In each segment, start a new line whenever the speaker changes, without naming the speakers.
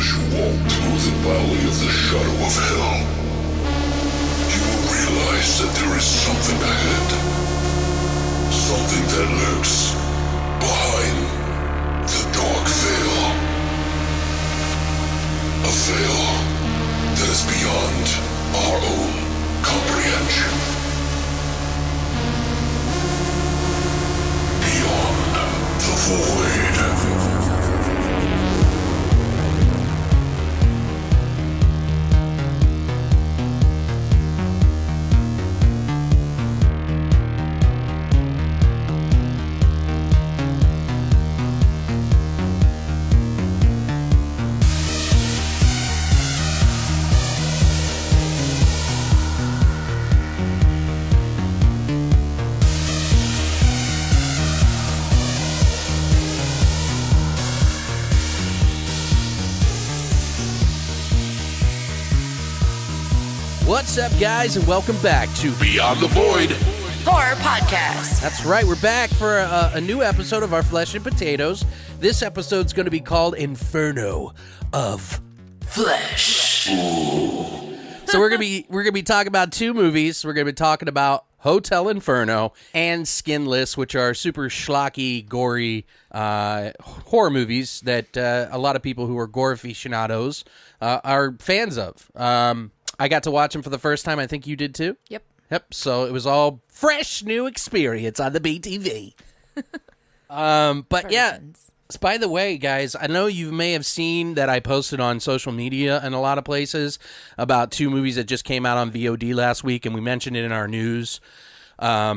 As you walk through the valley of the shadow of hell, you will realize that there is something ahead. Something that lurks behind the dark veil. A veil that is beyond our own comprehension. Beyond the void.
What's up, guys, and welcome back to Beyond the Void
Horror Podcast.
That's right, we're back for a new episode of our Flesh and Potatoes. This episode's going to be called Inferno of Flesh. So we're gonna be talking about two movies. We're gonna be talking about Hotel Inferno and Skinless, which are super schlocky, gory horror movies that a lot of people who are gore aficionados are fans of. I got to watch them for the first time. I think you did too? Yep. So it was all fresh, new experience on the BTV. But yeah, by the way, guys, I know you may have seen that I posted on social media and a lot of places about two movies that just came out on VOD last week, and we mentioned it in our news. I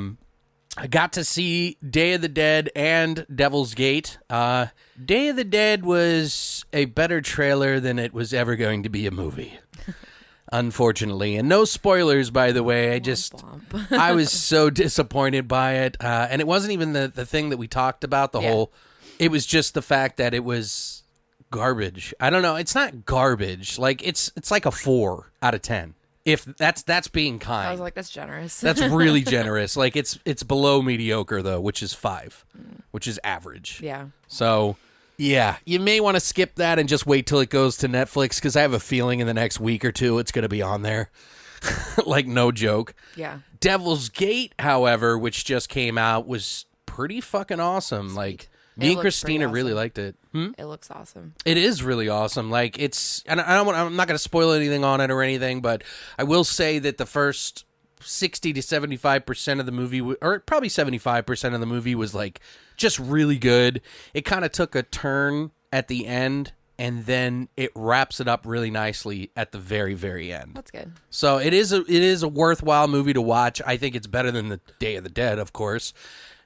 got to see Day of the Dead and Devil's Gate. Day of the Dead was a better trailer than it was ever going to be a movie. Unfortunately, and no spoilers, by the way. I was so disappointed by it, and it wasn't even the thing that we talked about. It was just the fact that it was garbage. I don't know. It's not garbage. Like it's like a 4 out of 10. If that's being kind.
I was like, that's generous.
That's really generous. Like it's below mediocre though, which is 5, which is average.
Yeah.
So. Yeah, you may want to skip that and just wait till it goes to Netflix, because I have a feeling in the next week or two it's going to be on there. Like, no joke.
Yeah.
Devil's Gate, however, which just came out, was pretty fucking awesome.
Sweet.
Like, me and Christina really liked it.
It looks awesome.
It is really awesome. Like, it's, and I'm not going to spoil anything on it or anything, but I will say that the first 60 to 75% of the movie, or probably 75% of the movie, was like just really good. It kind of took a turn at the end, and then it wraps it up really nicely at the very, very end.
That's good.
So it is a worthwhile movie to watch. I think it's better than the Day of the Dead, of course,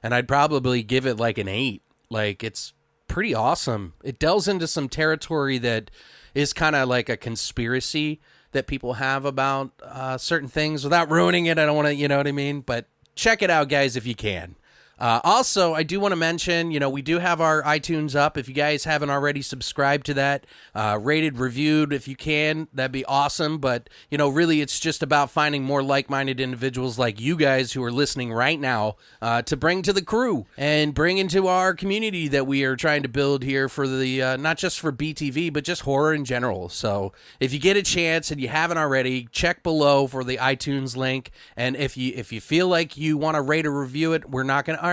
and I'd probably give it like an 8. Like, it's pretty awesome. It delves into some territory that is kind of like a conspiracy that people have about certain things. Without ruining it, I don't want to, you know what I mean? But check it out, guys, if you can. Also, I do want to mention, we do have our iTunes up. If you guys haven't already subscribed to that, rated, reviewed, if you can, that'd be awesome. But, really it's just about finding more like-minded individuals like you guys who are listening right now to bring to the crew and bring into our community that we are trying to build here for the, not just for BTV, but just horror in general. So if you get a chance and you haven't already, check below for the iTunes link. And if you feel like you want to rate or review it, we're not going to argue.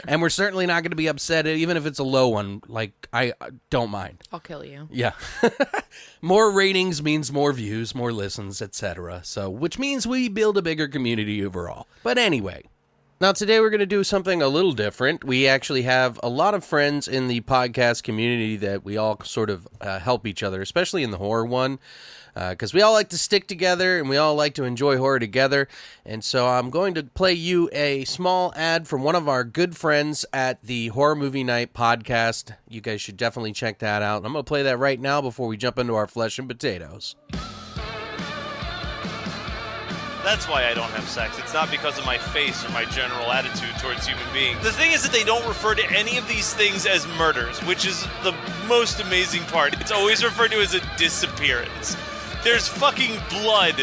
And we're certainly not going to be upset, even if it's a low one. Like, I don't mind.
I'll kill you.
Yeah. More ratings means more views, more listens, etc. So, which means we build a bigger community overall. But anyway, now today we're going to do something a little different. We actually have a lot of friends in the podcast community that we all sort of help each other, especially in the horror one. Because we all like to stick together and we all like to enjoy horror together. And so I'm going to play you a small ad from one of our good friends at the Horror Movie Night podcast. You guys should definitely check that out. I'm going to play that right now before we jump into our flesh and potatoes.
That's why I don't have sex. It's not because of my face or my general attitude towards human beings. The thing is that they don't refer to any of these things as murders, which is the most amazing part. It's always referred to as a disappearance. There's fucking blood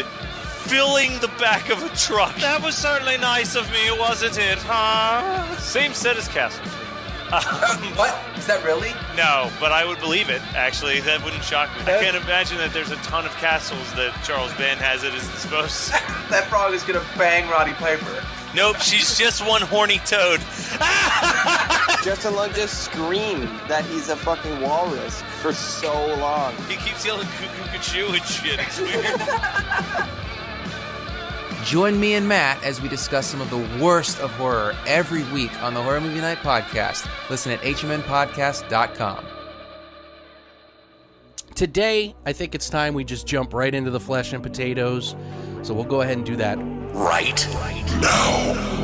filling the back of a truck. That was certainly nice of me, wasn't it, huh? Same set as Castle Freak.
What? Is that really?
No, but I would believe it, actually. That wouldn't shock me. I can't imagine that there's a ton of castles that Charles Band has at his disposal.
That frog is gonna bang Roddy Piper.
Nope, she's just one horny toad.
Justin Long just screamed that he's a fucking walrus for so long.
He keeps yelling cuckoo cuckoo and shit. It's weird.
Join me and Matt as we discuss some of the worst of horror every week on the Horror Movie Night Podcast. Listen at hmnpodcast.com.
Today, I think it's time we just jump right into the flesh and potatoes. So we'll go ahead and do that right
Now.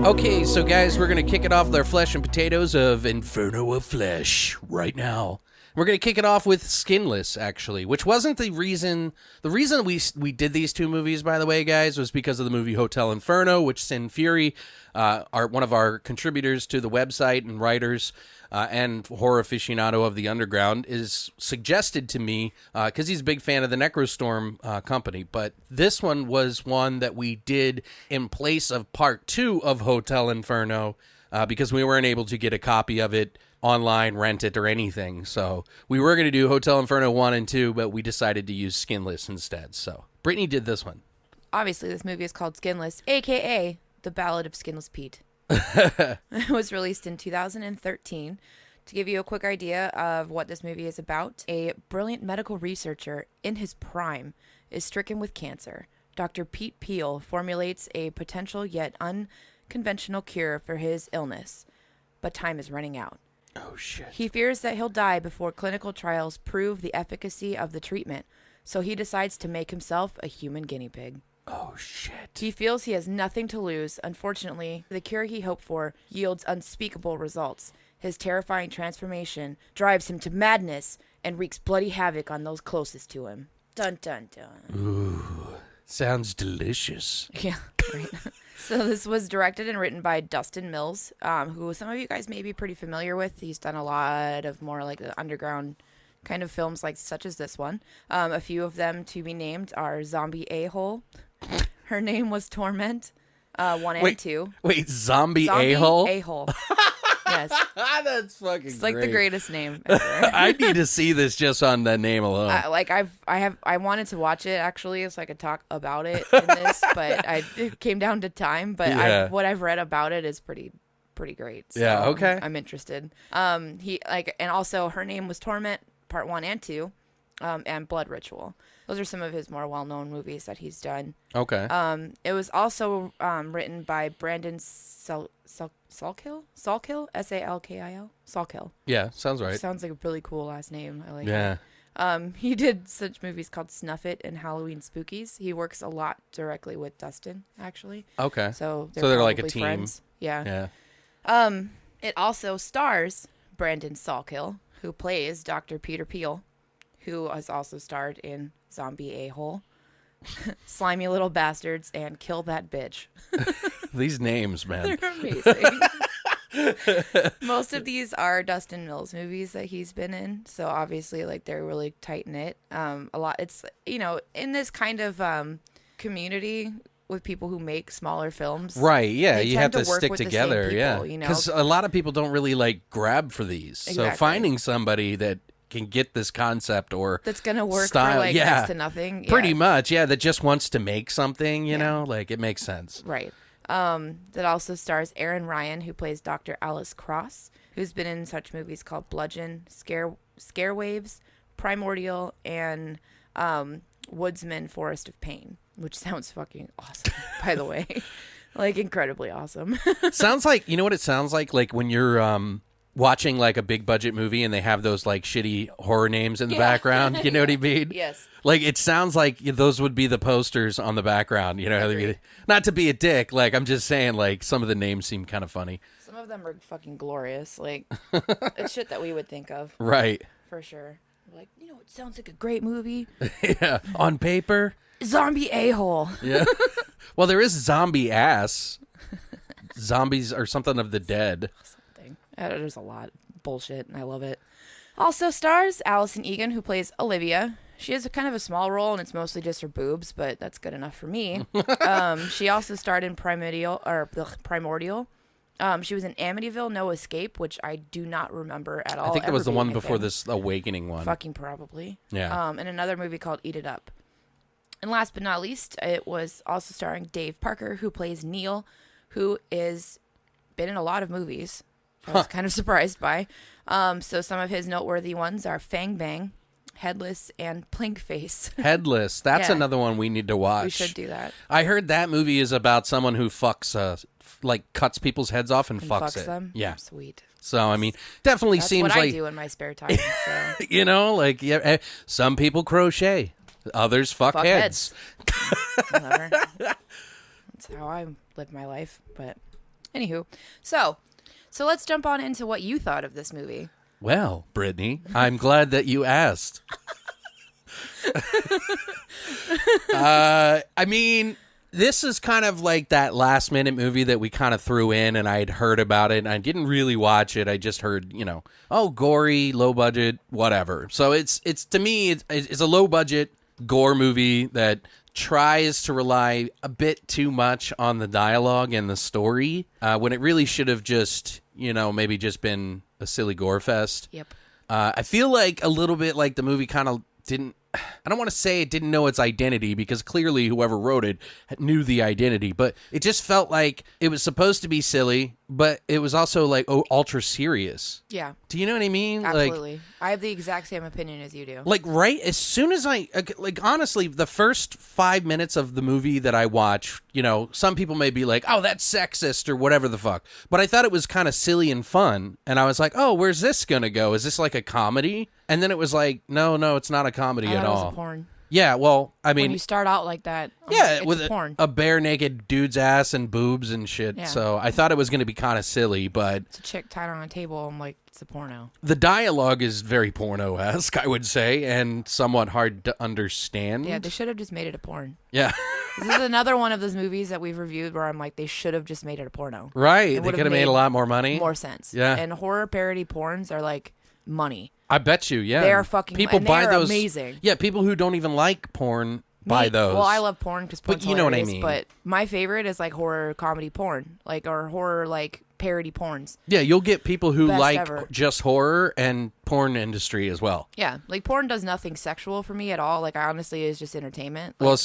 Okay, so guys, we're going to kick it off with our flesh and potatoes of Inferno of Flesh right now. We're going to kick it off with Skinless, actually, which wasn't the reason. The reason we did these two movies, by the way, guys, was because of the movie Hotel Inferno, which Sin Fury, one of our contributors to the website and writers and horror aficionado of the Underground, is suggested to me because he's a big fan of the Necrostorm company. But this one was one that we did in place of part 2 of Hotel Inferno because we weren't able to get a copy of it online, rent it, or anything. So we were going to do Hotel Inferno 1 and 2, but we decided to use Skinless instead. So Brittany did this one.
Obviously, this movie is called Skinless, a.k.a. The Ballad of Skinless Pete. It was released in 2013. To give you a quick idea of what this movie is about, a brilliant medical researcher in his prime is stricken with cancer. Dr. Pete Peel formulates a potential yet unconventional cure for his illness, but time is running out.
Oh, shit.
He fears that he'll die before clinical trials prove the efficacy of the treatment, so he decides to make himself a human guinea pig.
Oh, shit.
He feels he has nothing to lose. Unfortunately, the cure he hoped for yields unspeakable results. His terrifying transformation drives him to madness and wreaks bloody havoc on those closest to him. Dun, dun, dun.
Ooh, sounds delicious.
Yeah, right. So this was directed and written by Dustin Mills, who some of you guys may be pretty familiar with. He's done a lot of more like the underground kind of films like such as this one. A few of them to be named are Zombie A-Hole. Her Name Was Torment, 1 and 2.
Wait, Zombie A-Hole?
A-Hole. Yes.
That's fucking
It's like
great.
the greatest name ever.
I need to see this just on the name alone.
I wanted to watch it actually so I could talk about it in this, but it came down to time. But
Yeah.
what I've read about it is pretty great. So
Yeah, okay.
I'm interested. And also Her Name Was Torment, part 1 and 2, and Blood Ritual. Those are some of his more well-known movies that he's done.
Okay.
It was also written by Brandon Salkill, Salkill, S-A-L-K-I-L, Salkill.
Yeah, sounds right.
Sounds like a really cool last name. I like
Yeah.
it. He did such movies called Snuff It and Halloween Spookies. He works a lot directly with Dustin, actually.
Okay.
So
they're like a
probably
team.
friends. Yeah.
Yeah.
It also stars Brandon Salkill, who plays Dr. Peter Peel, who has also starred in Zombie A-Hole, Slimy Little Bastards, and Kill That Bitch.
These names, man.
They're amazing. Most of these are Dustin Mills movies that he's been in, so obviously like they're really tight knit. A lot. It's in this kind of community with people who make smaller films.
Right, yeah,
they
you
tend
have to
work
stick
with the same
together,
people,
yeah.
you know?
Because a lot of people don't really like grab for these. So
Exactly.
finding somebody that can get this concept or
That's gonna work
style,
for like
yeah,
next to nothing.
pretty
Yeah.
much, yeah, that just wants to make something, you know, like it makes sense.
Right. That also stars Aaron Ryan, who plays Dr. Alice Cross, who's been in such movies called Bludgeon, Scare Waves, Primordial, and Woodsman, Forest of Pain, which sounds fucking awesome, by the way. Like, incredibly awesome.
Sounds like, you know what it sounds like? Like when you're watching like a big budget movie and they have those like shitty horror names in the background, you know what I mean?
Yes.
Like it sounds like those would be the posters on the background, you know?
Agreed.
Not to be a dick, like I'm just saying like some of the names seem kind of funny.
Some of them are fucking glorious. Like, it's shit that we would think of.
Right.
For sure. Like, it sounds like a great movie.
Yeah, on paper.
Zombie a-hole.
Yeah. Well, there is zombie ass. Zombies or something of the dead.
There's a lot of bullshit, and I love it. Also stars Allison Egan, who plays Olivia. She has kind of a small role, and it's mostly just her boobs, but that's good enough for me. She also starred in Primordial. She was in Amityville, No Escape, which I do not remember at all.
I think that was the one
being a
before
thing.
this Awakening one.
Fucking probably.
Yeah.
And another movie called Eat It Up. And last but not least, it was also starring Dave Parker, who plays Neil, who is been in a lot of movies. I was kind of surprised by. So some of his noteworthy ones are Fang Bang, Headless, and Plink Face.
Headless. That's
Yeah.
another one we need to watch.
We should do that.
I heard that movie is about someone who fucks, cuts people's heads off and fucks it.
Them.
Yeah.
Sweet.
So, I mean, definitely
That's
seems
what
like,
I do in my spare time. So.
Some people crochet, others fuck heads.
Whatever. That's how I live my life. But anywho, so let's jump on into what you thought of this movie.
Well, Brittany, I'm glad that you asked. I mean, this is kind of like that last minute movie that we kind of threw in, and I had heard about it, and I didn't really watch it. I just heard, gory, low budget, whatever. So it's to me, it's a low budget gore movie that tries to rely a bit too much on the dialogue and the story when it really should have just, maybe just been a silly gore fest.
Yep.
I feel like a little bit like the movie kind of didn't, I don't want to say it didn't know its identity, because clearly whoever wrote it knew the identity, but it just felt like it was supposed to be silly, but it was also like ultra serious.
Yeah.
Do you know what I mean?
Absolutely. I have the exact same opinion as you do.
Like right as soon as honestly, the first 5 minutes of the movie that I watch, some people may be like, oh, that's sexist or whatever the fuck. But I thought it was kind of silly and fun. And I was like, oh, where's this going to go? Is this like a comedy? And then it was like, no, it's not a comedy
I
at
thought it was
all.
a porn.
Yeah, well, I mean,
When you start out like that, it's
with
a porn.
a bare naked dude's ass and boobs and shit.
Yeah.
So I thought it was going to be kind of silly, but
It's a chick tied on a table. I'm like, it's a porno.
the dialogue is very porno-esque, I would say, and somewhat hard to understand.
Yeah, they should have just made it a porn.
Yeah.
This is another one of those movies that we've reviewed where I'm like, they should have just made it a porno.
Right.
It
They
would've
could have made a lot more money.
More sense.
Yeah.
And horror parody porns are like money.
I bet you, yeah.
They are fucking
people
and they
buy
are
those
amazing.
Yeah, people who don't even like porn buy
Me-
those.
Well, I love porn because
But you know what I mean.
But my favorite is like horror comedy porn, or horror like parody porns.
Yeah, you'll get people who
Best
like
ever.
just horror and porn industry as well.
Yeah, like porn does nothing sexual for me at all. Like, I honestly is just entertainment. Like,
Well,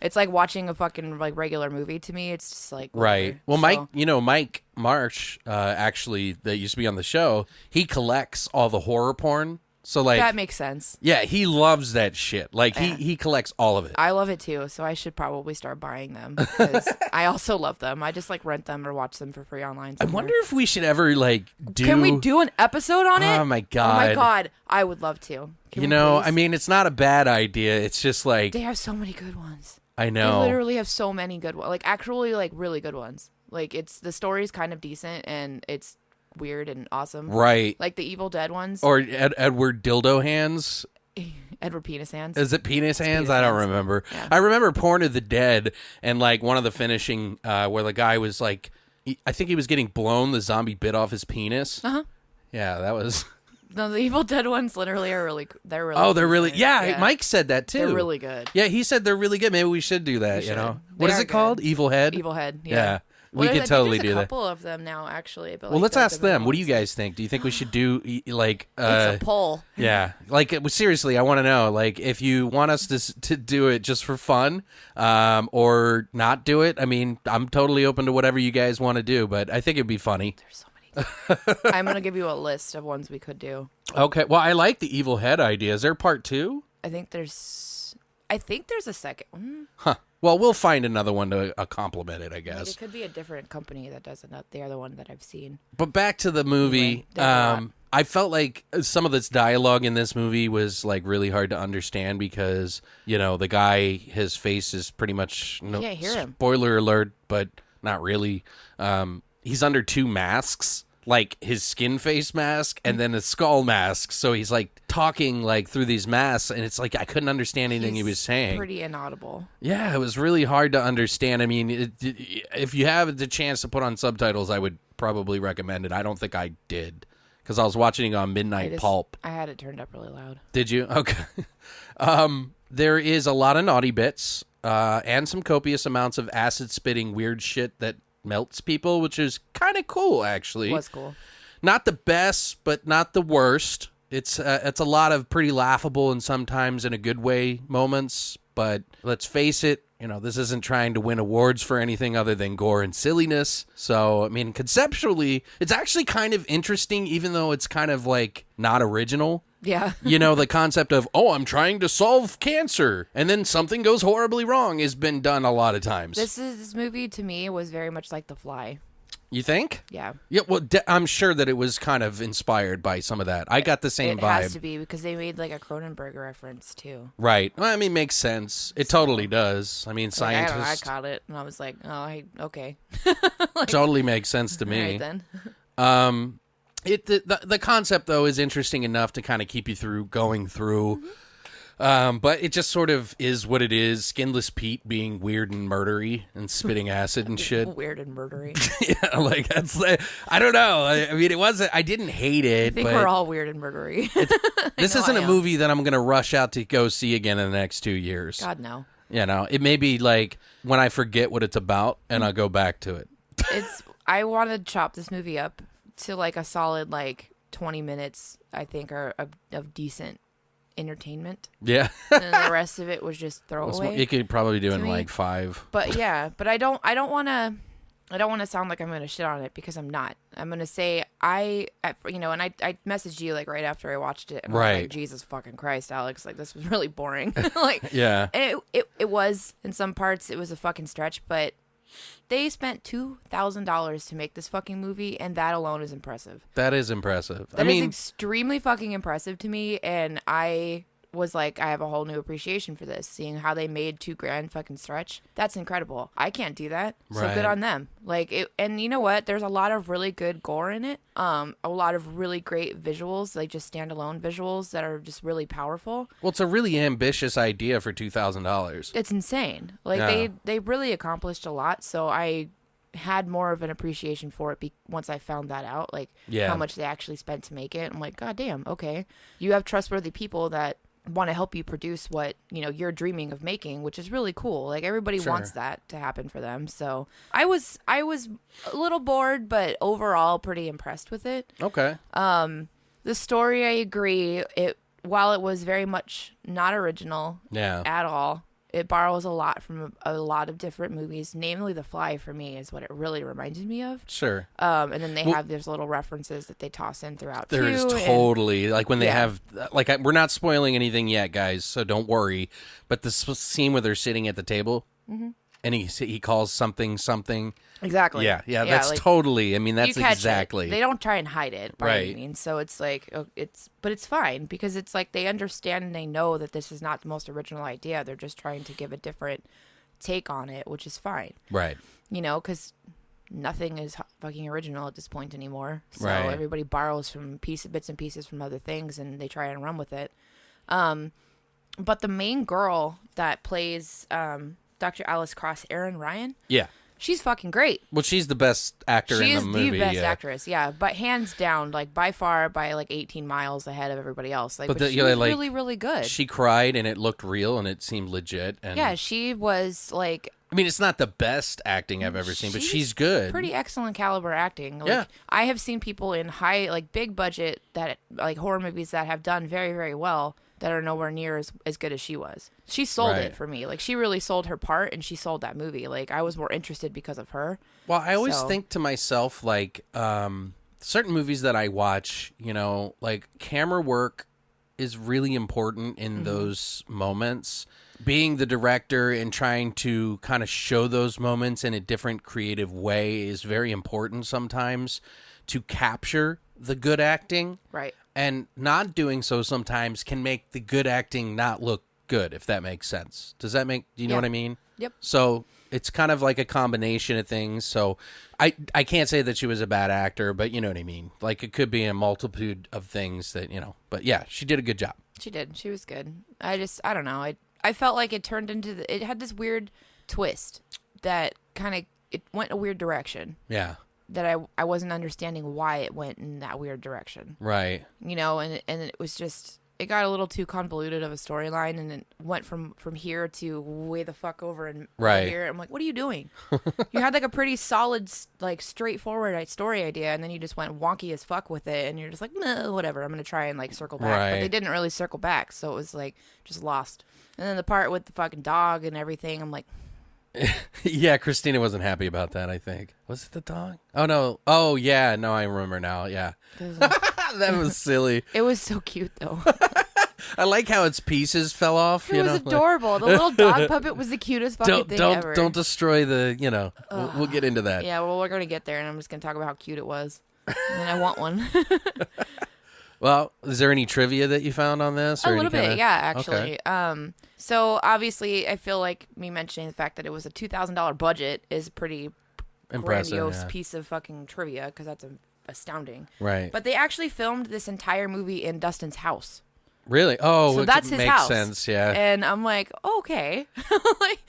it's like watching a fucking like regular movie to me. It's just like whatever.
right. Well,
So-
Mike Marsh, actually, that used to be on the show, he collects all the horror porn. So, like,
that makes sense.
yeah, he loves that shit. Like,
Yeah.
he collects all of it.
I love it too, so I should probably start buying them because I also love them. I just like rent them or watch them for free online.
I wonder if we should ever, like, do...
Can we do an episode on it?
Oh, my
Oh
God.
my god, I would love to. Can we
I
please?
mean, it's not a bad idea. It's just like,
They have so many good ones.
I
They
know.
literally have so many good ones. Like, actually, like really good ones. Like, the story's kind of decent and it's weird and awesome.
Right.
Like the Evil Dead ones.
Or Edward Dildo Hands.
Edward Penis Hands.
Is it Penis Hands?
Penis
I don't
Hands.
remember.
Yeah.
I remember Porn of the Dead and like one of the finishing where the guy was like, I think he was getting blown. The zombie bit off his penis.
Uh-huh.
Yeah, that was.
No, the Evil Dead ones literally are really. They're really.
Oh, they're really.
decent.
Yeah, Mike said that too.
They're really good.
Yeah, he said they're really good. Maybe we should do that.
We
You know,
should.
what
They
is
are
it called?
good.
Evil Head.
Evil Head.
Yeah.
Yeah.
We
Well,
could totally do
there's a
that.
couple of them now, actually. But
Well, let's ask
the
them. What do you
ones.
guys think? Do you think we should do like?
It's a poll.
Yeah, like seriously, I want to know, like, if you want us to do it just for fun, or not do it. I mean, I'm totally open to whatever you guys want to do, but I think it'd be funny.
There's so many. I'm gonna give you a list of ones we could do.
Okay, well, I like the Evil Head idea. Is there part 2?
I think there's a second.
Huh. Well, we'll find another one to complement it, I
Like,
guess.
it could be a different company that does it. Not the other one that I've seen.
But back to the movie.
Anyway, there's a lot.
I felt like some of this dialogue in this movie was like really hard to understand because, the guy, his face is pretty much
can't hear him.
Spoiler alert, but not really. He's under 2 masks. like his skin face mask and then a skull mask. So he's like talking like through these masks, and it's like I couldn't understand anything he was saying.
Pretty inaudible.
Yeah, it was really hard to understand. I mean, if you have the chance to put on subtitles, I would probably recommend it. I don't think I did because I was watching it on Midnight Pulp.
I had it turned up really loud.
Did you? Okay. There is a lot of naughty bits and some copious amounts of acid spitting weird shit that melts people, which is kind of cool, actually.
Was cool.
Not the best, but not the worst. It's a lot of pretty laughable and sometimes in a good way moments. But let's face it, you know, this isn't trying to win awards for anything other than gore and silliness. So, I mean, conceptually, it's actually kind of interesting, even though it's kind of like not original.
Yeah.
You know, the concept of, oh, I'm trying to solve cancer, and then something goes horribly wrong has been done a lot of times.
This movie, to me, was very much like The Fly.
You think?
Yeah.
Yeah, well, I'm sure that it was kind of inspired by some of that. I got the same vibe.
It has to be, because they made, like, a Cronenberg reference, too.
Right. Well, I mean, makes sense. It totally does. I mean,
Like,
scientists...
I caught it, and I was like, oh, okay.
Totally makes sense to me.
All right, then.
The concept, though, is interesting enough to kind of keep you going through. But it just sort of is what it is. Skinless Pete being weird and murdery and spitting acid and shit.
Weird and murdery.
Yeah, like, that's... I don't know. I mean, it wasn't... I didn't hate it,
I think
but
we're all weird and murdery.
this isn't a movie that I'm going to rush out to go see again in the next 2 years.
God, no.
You know, it may be like when I forget what it's about and I'll go back to it.
I want to chop this movie up to like a solid like 20 minutes, I think, are of decent entertainment.
Yeah.
And the rest of it was just throwaway.
You could probably do in
me.
like 5.
But yeah, but I don't want to sound like I'm going to shit on it, because I'm not. I'm going to say and I messaged you like right after I watched it, and I was like, Jesus fucking Christ, Alex, like this was really boring. Like,
yeah.
And it was, in some parts it was a fucking stretch, but they spent $2,000 to make this fucking movie, and that alone is impressive.
That is impressive.
That is extremely fucking impressive to me, and I was like, I have a whole new appreciation for this, seeing how they made $2,000 fucking stretch. That's incredible. I can't do that, so good on them. Like it, and you know what? There's a lot of really good gore in it. A lot of really great visuals, like just standalone visuals that are just really powerful.
Well, it's a really ambitious idea for $2,000.
It's insane. Like they really accomplished a lot. So I had more of an appreciation for it once I found that out, like how much they actually spent to make it. I'm like, God damn, okay. You have trustworthy people that want to help you produce what you're dreaming of making, which is really cool. Like everybody wants that to happen for them. So I was a little bored, but overall pretty impressed with it.
Okay.
The story, I agree. While it was very much not original at all, it borrows a lot from a lot of different movies, namely The Fly for me is what it really reminded me of.
Sure.
And then they have these little references that they toss in throughout too.
There's totally, like when they have, like we're not spoiling anything yet, guys, so don't worry. But this scene where they're sitting at the table and he calls something.
Exactly.
Yeah, that's like, totally, I mean, that's exactly.
They don't try and hide it by any means. So it's like, but it's fine because it's like they understand and they know that this is not the most original idea. They're just trying to give a different take on it, which is fine. Right. Because nothing is fucking original at this point anymore. So everybody borrows from bits and pieces from other things and they try and run with it. But the main girl that plays Dr. Alice Cross, Erin Ryan. Yeah. She's fucking great.
Well, she's the best actor in the movie.
She is the best actress, but hands down, like by far, by like 18 miles ahead of everybody else. Like, but she was really, really good.
She cried and it looked real and it seemed legit. And
yeah, she was like.
I mean, it's not the best acting I've ever seen, but she's good.
Pretty excellent caliber acting. Like, I have seen people in big budget horror movies that have done very, very well that are nowhere near as good as she was. She sold it for me. Like, she really sold her part, and she sold that movie. Like, I was more interested because of her.
Well, I always think to myself, like, certain movies that I watch, like, camera work is really important in those moments. Being the director and trying to kind of show those moments in a different creative way is very important sometimes to capture the good acting. Right. And not doing so sometimes can make the good acting not look good, if that makes sense. Do you know what I mean?
Yep.
So it's kind of like a combination of things. So I can't say that she was a bad actor, but you know what I mean. Like it could be a multitude of things that, you know. But yeah, she did a good job.
She did. She was good. I don't know. I felt like it turned into it had this weird twist that kind of it went a weird direction.
Yeah.
That I wasn't understanding why it went in that weird direction.
Right.
You know, and it was just it got a little too convoluted of a storyline, and it went from here to way the fuck over and
right
here. I'm like, what are you doing? You had like a pretty solid, like straightforward story idea, and then you just went wonky as fuck with it, and you're just like, nah, whatever. I'm gonna try and like circle back,
right.
But they didn't really circle back, so it was like just lost. And then the part with the fucking dog and everything, I'm like.
Yeah, Christina wasn't happy about that, I think. Was it the dog? Oh, no. Oh, yeah. No, I remember now. Yeah. That was silly.
It was so cute, though.
I like how its pieces fell off.
It was adorable. The little dog puppet was the cutest fucking thing ever.
Don't destroy the, you know, we'll get into that.
Yeah, well, we're going to get there, and I'm just going to talk about how cute it was. And I want one.
Well, is there any trivia that you found on this?
A
Or
little bit, yeah, actually.
Okay.
So obviously, I feel like me mentioning the fact that it was a $2,000 budget is a pretty
impressive,
grandiose piece of fucking trivia because that's astounding.
Right.
But they actually filmed this entire movie in Dustin's house.
Really? Oh,
so that's his
makes
house.
Sense. Yeah.
And I'm like, okay, like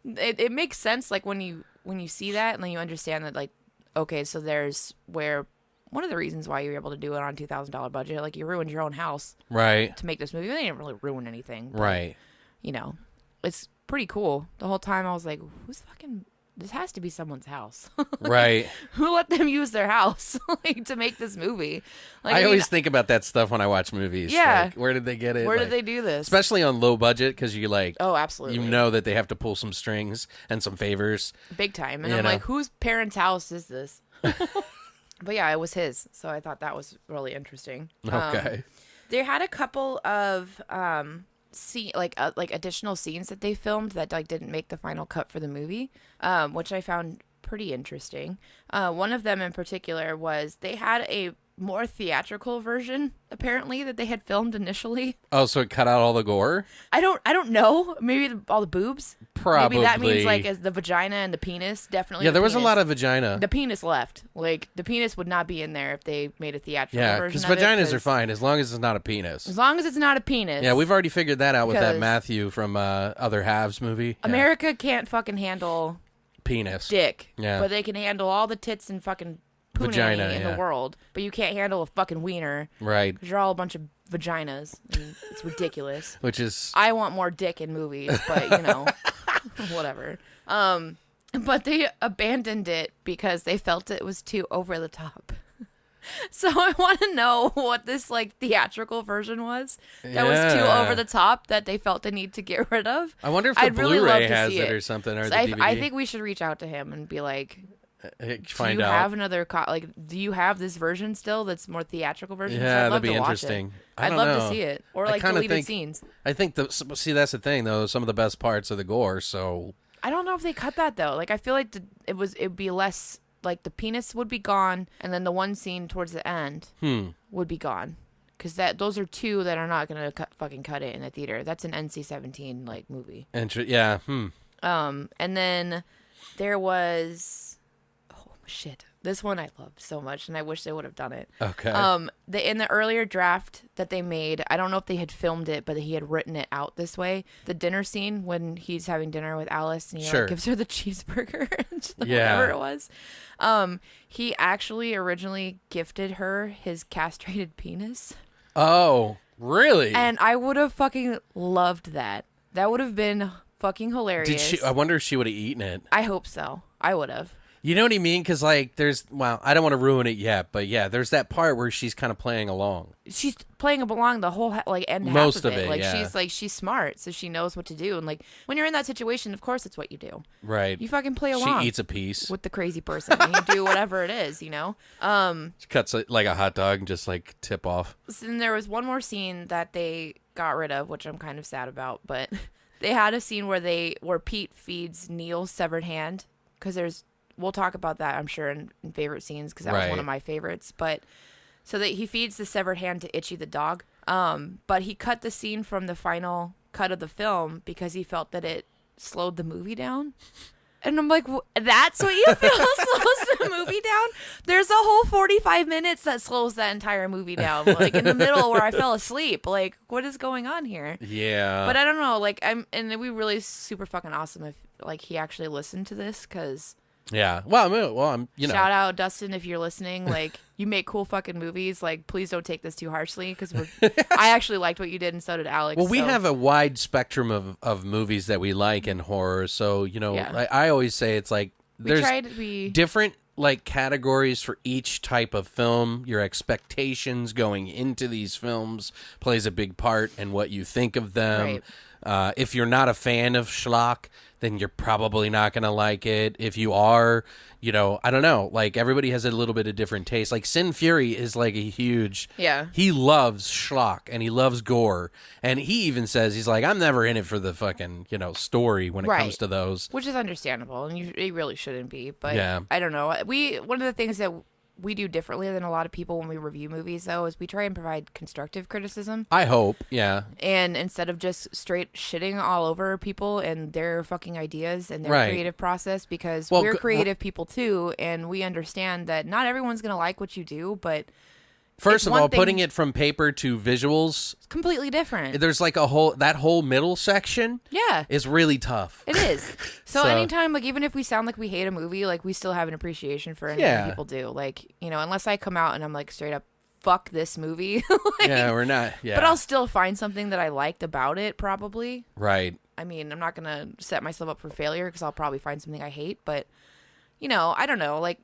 it makes sense. Like when you see that and then you understand that, like, okay, so there's where. One of the reasons why you were able to do it on $2,000 budget, like you ruined your own house,
right,
to make this movie. They didn't really ruin anything, but,
right?
You know, it's pretty cool. The whole time I was like, "Who's fucking? This has to be someone's house, like,
right?
Who let them use their house like to make this movie?" Like,
I always think about that stuff when I watch movies.
Yeah,
like, where did they get it?
Where
like,
did they do this?
Especially on low budget, because you like,
oh, absolutely,
you know that they have to pull some strings and some favors,
big time. And I'm like, whose parents' house is this? But yeah, it was his, so I thought that was really interesting.
Okay.
They had a couple of like additional scenes that they filmed that like didn't make the final cut for the movie, which I found pretty interesting. One of them in particular was they had a more theatrical version apparently that they had filmed initially.
Oh, so it cut out all the gore?
I don't know. Maybe all the boobs.
Probably.
Maybe that means like as the vagina and the penis. Definitely.
Yeah, there was a lot of vagina.
The penis left. Like the penis would not be in there if they made a theatrical version.
Yeah, because
of
vaginas are fine as long as it's not a penis.
As long as it's not a penis.
Yeah, we've already figured that out with that Matthew from Other Halves movie.
America can't fucking handle
penis,
dick.
Yeah,
but they can handle all the tits and fucking
vagina
in the world, but you can't handle a fucking wiener,
right?
Because you're all a bunch of vaginas, and it's ridiculous.
Which is,
I want more dick in movies, but you know, whatever. But they abandoned it because they felt it was too over the top. So I want to know what this like theatrical version was that was too over the top that they felt the need to get rid of.
I wonder if the Blu-ray has it or something, or the DVD.
I think we should reach out to him and be like,
find
do you
out.
have another do you have this version still that's more theatrical version?
Yeah,
I'd love
that'd be
to watch
interesting.
It. I'd love to see it, or like deleted scenes.
I think that's the thing though. Some of the best parts of the gore. So
I don't know if they cut that though. Like I feel like it'd be less. Like the penis would be gone, and then the one scene towards the end would be gone, because those are two that are not gonna fucking cut it in the theater. That's an NC-17 like movie.
Yeah.
And then there was, oh shit, this one I loved so much, and I wish they would have done it.
Okay.
In the earlier draft that they made, I don't know if they had filmed it, but he had written it out this way. The dinner scene when he's having dinner with Alice, and he like, gives her the cheeseburger, and whatever it was. He actually originally gifted her his castrated penis.
Oh, really?
And I would have fucking loved that. That would have been fucking hilarious.
I wonder if she would have eaten it.
I hope so. I would have.
You know what I mean? Because, like, I don't want to ruin it yet, but yeah, there's that part where she's kind of playing along.
She's playing along the whole, end
Most
half of it.
Like,
yeah. she's smart, so she knows what to do. And, like, when you're in that situation, of course it's what you do.
Right.
You fucking play along.
She eats a piece.
With the crazy person. And you do whatever it is, you know?
She cuts it like a hot dog and just, like, tip off.
So then there was one more scene that they got rid of, which I'm kind of sad about, but they had a scene where Pete feeds Neil's severed hand, because we'll talk about that, I'm sure, in favorite scenes, because that was one of my favorites. But so that he feeds the severed hand to Itchy the dog. But he cut the scene from the final cut of the film because he felt that it slowed the movie down. And I'm like, that's what you feel slows the movie down? There's a whole 45 minutes that slows that entire movie down. Like, in the middle where I fell asleep. Like, what is going on here?
Yeah.
But I don't know. Like, and it'd be really super fucking awesome if, like, he actually listened to this, because...
Yeah. Well, I'm,
Shout out, Dustin, if you're listening. Like, you make cool fucking movies. Like, please don't take this too harshly, because I actually liked what you did, and so did Alex.
Well, we
so.
have a wide spectrum of movies that we like in horror. So,
Yeah.
I always say it's like there's
try to be...
different like categories for each type of film. Your expectations going into these films plays a big part in what you think of them.
Right.
If you're not a fan of schlock, then you're probably not going to like it. If you are, I don't know. Like, everybody has a little bit of different taste. Like, Sin Fury is like a huge...
Yeah.
He loves schlock, and he loves gore. And he even says, he's like, I'm never in it for the fucking, story when it comes to those.
Which is understandable, and it really shouldn't be. But
Yeah.
I don't know. One of the things that we do differently than a lot of people when we review movies, though, is we try and provide constructive criticism.
I hope, yeah.
And instead of just straight shitting all over people and their fucking ideas and their
Right.
creative process, because
Well,
we're creative people too, and we understand that not everyone's going to like what you do, but
First
it's
of
one
all,
thing-
putting it from paper to visuals,
it's completely different.
there's like that whole middle section
Yeah.
is really tough.
It is. So,
So-
anytime, like, even if we sound like we hate a movie, like, we still have an appreciation for anything
Yeah.
people do. Like, unless I come out and I'm like straight up, fuck this movie. Like,
Yeah, we're not. Yeah.
But I'll still find something that I liked about it, probably.
Right.
I mean, I'm not going to set myself up for failure because I'll probably find something I hate. But, I don't know. Like,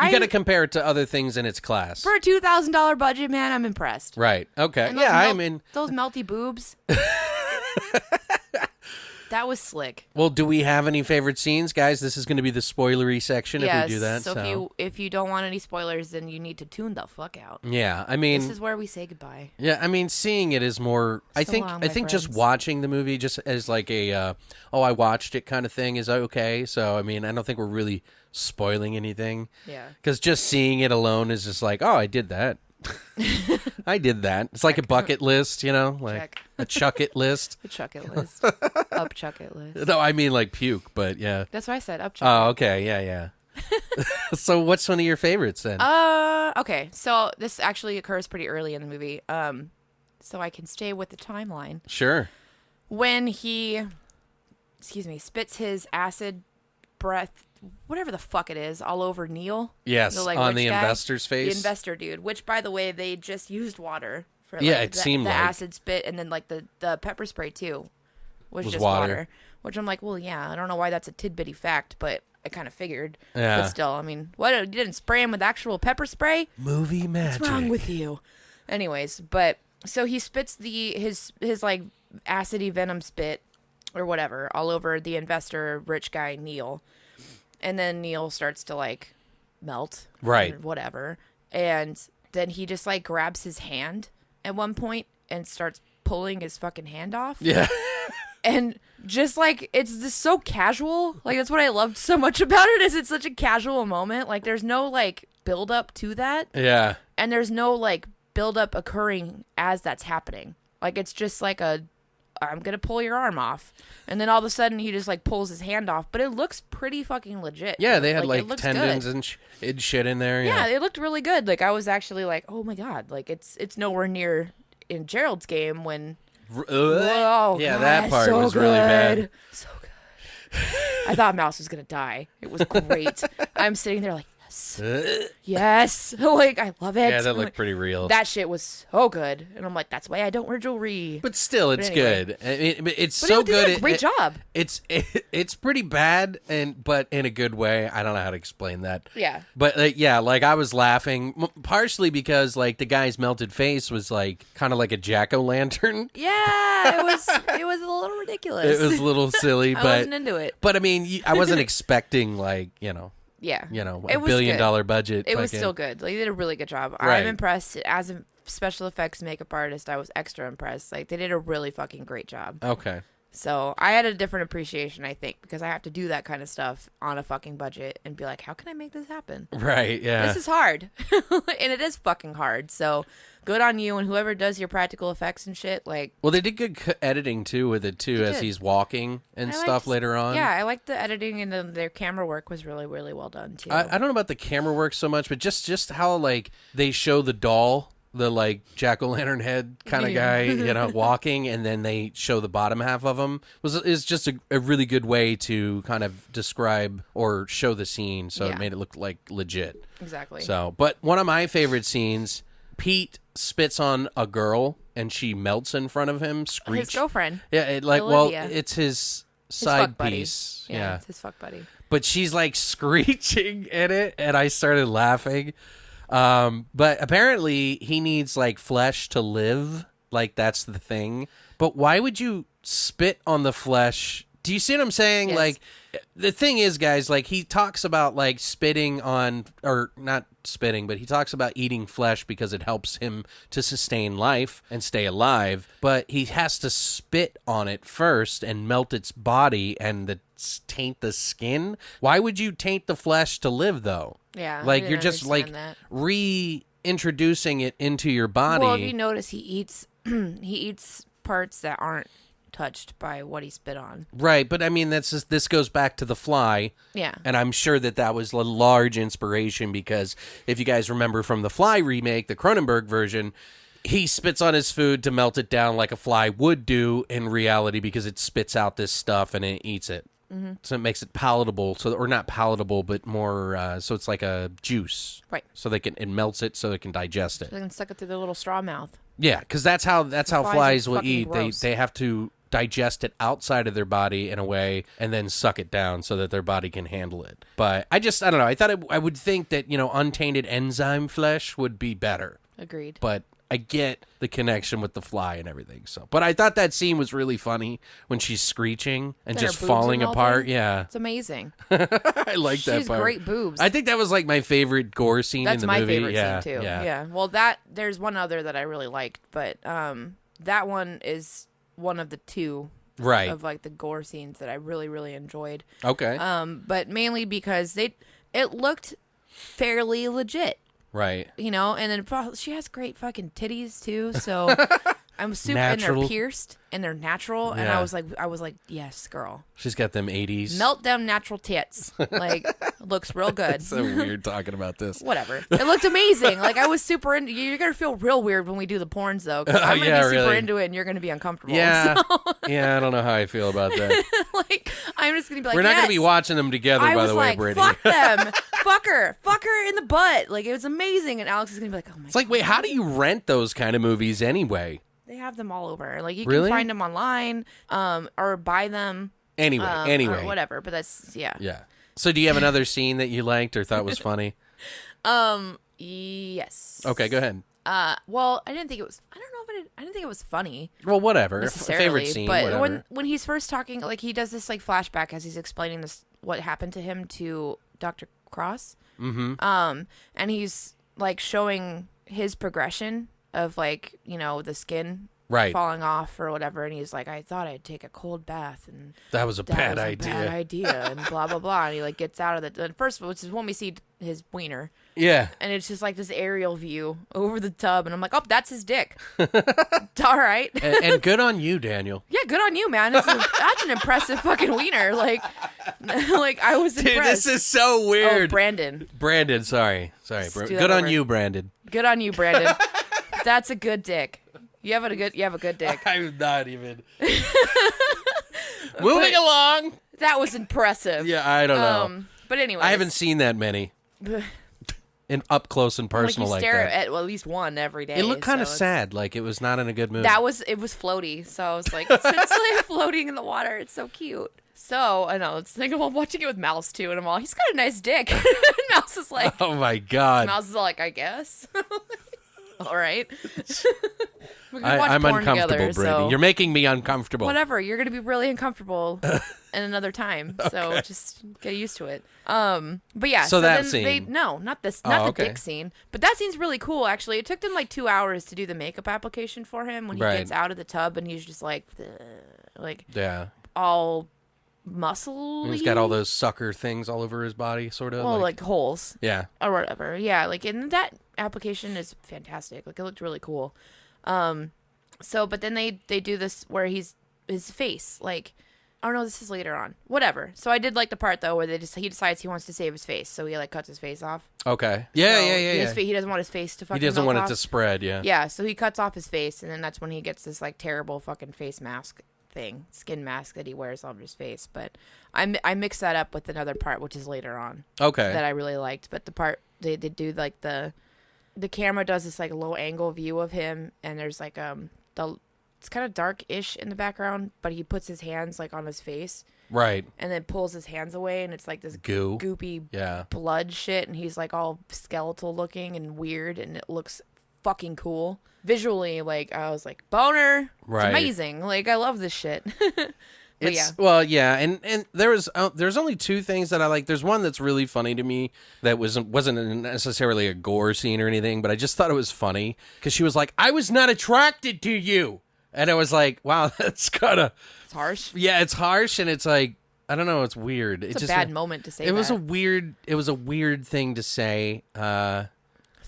You got to compare it to other things in its class.
for a $2,000 budget, man, I'm impressed.
Right. Okay.
And those
Yeah, I mean,
those melty boobs. That was slick.
well, do we have any favorite scenes, guys? This is going to be the spoilery section if we do that.
So if you don't want any spoilers, then you need to tune the fuck out.
Yeah, I mean,
This is where we say goodbye.
yeah, I mean, seeing it is more. I
So
think
long,
I
my
think just
friends.
watching the movie just as like a I watched it kind of thing is okay. So I mean, I don't think we're really spoiling anything.
Yeah.
Because just seeing it alone is just like, oh, I did that. I did that. It's like a bucket list, like
Check.
a chuck it list.
The chuck it list. Up chuck it list.
No, I mean like puke, but yeah.
That's what I said. Up chuck
Oh, okay, yeah. So, what's one of your favorites then?
Okay. So this actually occurs pretty early in the movie. So I can stay with the timeline.
Sure.
When he, spits his acid breath, whatever the fuck it is, all over Neil.
Yes,
The, like,
on
rich
the
guy.
investor's face.
The investor dude, which, by the way, they just used water for
Yeah,
like,
it seemed
the
like.
acid spit, and then like the pepper spray too was just
water.
water. Which I'm like, well, yeah, I don't know why that's a tidbitty fact, but I kind of figured.
Yeah.
But still, I mean, what, you didn't spray him with actual pepper spray?
Movie magic.
What's wrong with you? Anyways, but so he spits his like acidy venom spit or whatever all over the investor rich guy Neil, and then Neil starts to like melt,
Right.
or whatever, and then he just like grabs his hand at one point and starts pulling his fucking hand off.
Yeah.
And just like it's just so casual. Like that's what I loved so much about it, is it's such a casual moment. Like there's no like build up to that.
Yeah.
And there's no like build up occurring as that's happening. Like it's just like I'm gonna pull your arm off, and then all of a sudden he just like pulls his hand off. But it looks pretty fucking legit.
Yeah, they had
it
like
looks
tendons
good.
and shit in there.
Yeah,
Yeah.
it looked really good. Like I was actually like, oh my god, like it's nowhere near in Gerald's game when. Whoa,
Yeah,
God,
that part
so
was really bad.
good. So good. I thought Mouse was gonna die. It was great. I'm sitting there like, yes, yes, like I love it.
Yeah, that
I'm
looked
like,
pretty real.
That shit was so good, and I'm like, that's why I don't wear jewelry.
But still, it's
anyway.
good. I mean, it's
But
so
he did
good.
a great job.
It's pretty bad, but in a good way. I don't know how to explain that.
Yeah.
But yeah, like I was laughing partially because like the guy's melted face was like kind of like a jack-o'-lantern.
Yeah, it was a little ridiculous.
It was a little silly,
I
but
wasn't into it.
But I mean, I wasn't expecting like
Yeah,
a
It
$1
was
billion
good.
budget.
It was
fucking-
still good. Like they did a really good job.
Right.
I'm impressed. As a special effects makeup artist, I was extra impressed. Like they did a really fucking great job.
Okay.
So I had a different appreciation, I think, because I have to do that kind of stuff on a fucking budget and be like, how can I make this happen?
Right, yeah.
This is hard. And it is fucking hard. So good on you and whoever does your practical effects and shit. Like,
well, they did good editing, too, with it, too, as
did.
he's walking and stuff later on.
Yeah, I like the editing and their camera work was really, really well done, too.
I don't know about the camera work so much, but just how, like, they show the doll, the, like, jack-o'-lantern head kind of guy, you know, walking, and then they show the bottom half of him, is just a really good way to kind of describe or show the scene, so it made it look, like, legit.
Exactly.
So, but one of my favorite scenes, Pete spits on a girl, and she melts in front of him, screech.
His girlfriend.
Yeah,
Olivia.
it's his
His
side
fuck buddy.
piece.
Yeah, it's his fuck buddy.
But she's like screeching in it, and I started laughing. But apparently he needs like flesh to live. Like that's the thing. But why would you spit on the flesh? Do you see what I'm saying?
Yes.
Like the thing is, guys, like he talks about like spitting on, or not spitting, but he talks about eating flesh because it helps him to sustain life and stay alive. But he has to spit on it first and melt its body and taint the skin. Why would you taint the flesh to live though?
Yeah. I
Like
didn't
you're just like
understand that.
reintroducing it into your body.
Well, if you notice, he eats he eats parts that aren't touched by what he spit on.
Right, but I mean this goes back to The Fly.
Yeah.
And I'm sure that was a large inspiration because if you guys remember from the Fly remake, the Cronenberg version, he spits on his food to melt it down like a fly would do in reality because it spits out this stuff and it eats it. Mm-hmm. So it makes it palatable, or not palatable, but more, so it's like a juice.
Right.
So it melts it so they can digest it.
They can suck it through their little straw mouth.
Yeah, because that's how
Flies are
flies will
fucking
eat.
gross.
They have to digest it outside of their body in a way and then suck it down so that their body can handle it. But I don't know. I thought I would think that, untainted enzyme flesh would be better.
Agreed.
But I get the connection with the fly and everything. So, but I thought that scene was really funny when she's screeching and
Then her
just
boobs
falling
and all
apart.
that?
Yeah.
It's amazing.
I like
She
that
has
part.
great boobs.
I think that was like my favorite gore scene
That's
in the
my
movie.
favorite
Yeah,
scene too.
Yeah.
Well, there's one other that I really liked, but that one is one of the two
Right.
of like the gore scenes that I really, really enjoyed.
Okay.
But mainly because it looked fairly legit,
right.
and then she has great fucking titties too. So I'm super, and
Natural.
they're pierced and they're natural, and
Yeah.
I was like, yes, girl,
She's got them 80s.
melt them natural tits, like looks real good.
It's so weird talking about this.
Whatever. It looked amazing. Like I was super into. You're gonna feel real weird when we do the porns though. 'Cause I'm gonna
yeah,
be super
really.
into it, and you're gonna be uncomfortable.
Yeah.
So,
Yeah, I don't know how I feel about that.
like I'm just gonna be like,
We're not going to be
yes.
watching them together,
I
by
was
the way,
like,
Brittany.
fuck them, fuck her in the butt. Like it was amazing, and Alex is gonna be like, oh my.
It's like, wait, how do you rent those kind of movies anyway?
They have them all over. Like you
Really?
can find them online, or buy them.
Anyway,
or whatever. But that's yeah.
Yeah. So do you have another scene that you liked or thought was funny?
Yes.
Okay, go ahead.
Well, I didn't think it was. I don't know if I didn't think it was funny.
Well, whatever.
Necessarily,
Favorite scene,
but
whatever.
when he's first talking, like he does this like flashback as he's explaining this what happened to him to Dr. Cross. Mm-hmm. And he's like showing his progression of like the skin
Right.
falling off or whatever, and he's like, I thought I'd take a cold bath, and
That was a
that
bad
was
idea.
a bad idea, and blah blah blah, and he like gets out of the first, which is when we see his wiener.
Yeah.
And it's just like this aerial view over the tub, and I'm like, oh, that's his dick. It's all right.
And good on you, Daniel.
Yeah, good on you, man. That's an impressive fucking wiener. Like I was
Dude,
impressed.
this is so weird.
Oh, Brandon.
Brandon, sorry.
do that
Good on
over.
you, Brandon.
Good on you, Brandon. That's a good dick. You have a good dick.
I'm not even. Moving along.
That was impressive.
Yeah, I don't know.
But anyway,
I haven't seen that many. In up close and personal
you
like
stare
that.
at at least one every day.
It looked kind of
so it's-
sad, like it was not in a good mood.
It was floaty, so I was like, it's like floating in the water. It's so cute. So I know it's like I'm watching it with Mouse too, and I'm all, he's got a nice dick. And Mouse is like,
Oh my god.
Mouse is like, I guess. All right. We can watch
I'm
porn
uncomfortable,
together,
Brittany.
so
You're making me uncomfortable.
whatever. You're gonna be really uncomfortable in another time, so just get used to it. But yeah.
So that
then
scene.
not this,
Oh,
not the
okay.
dick scene, but that scene's really cool. Actually, it took them like 2 hours to do the makeup application for him when he
Right.
gets out of the tub and he's just like, "Ugh." like
Yeah.
all muscle.
And he's got all those sucker things all over his body, sort of.
well, like holes
yeah.
or whatever. Yeah, like and that application is fantastic. Like it looked really cool. So, but then they do this where his face, like, oh no, this is later on. Whatever. So I did like the part though where he decides he wants to save his face, so he like cuts his face off.
Okay. Yeah,
So
yeah.
He doesn't want his face to fucking.
He doesn't
melt
want
off.
it to spread. Yeah.
Yeah, so he cuts off his face, and then that's when he gets this like terrible fucking face mask thing, skin mask that he wears on his face. But I mixed that up with another part, which is later on.
Okay.
That I really liked. But the part they do like the camera does this like low angle view of him, and there's like it's kind of dark-ish in the background, but he puts his hands like on his face.
Right.
And then pulls his hands away, and it's like this goopy blood shit, and he's like all skeletal looking and weird, and it looks fucking cool. Visually, like, I was like, boner.
Right.
It's amazing. Like, I love this shit. But yeah.
Well, yeah, and there's only two things that I like. There's one that's really funny to me that wasn't necessarily a gore scene or anything, but I just thought it was funny because she was like, "I was not attracted to you," and I was like, "Wow, that's kind of
It's harsh.
yeah, it's harsh, and it's like I don't know, it's weird.
It's a bad moment to say that.
It was a weird thing to say. I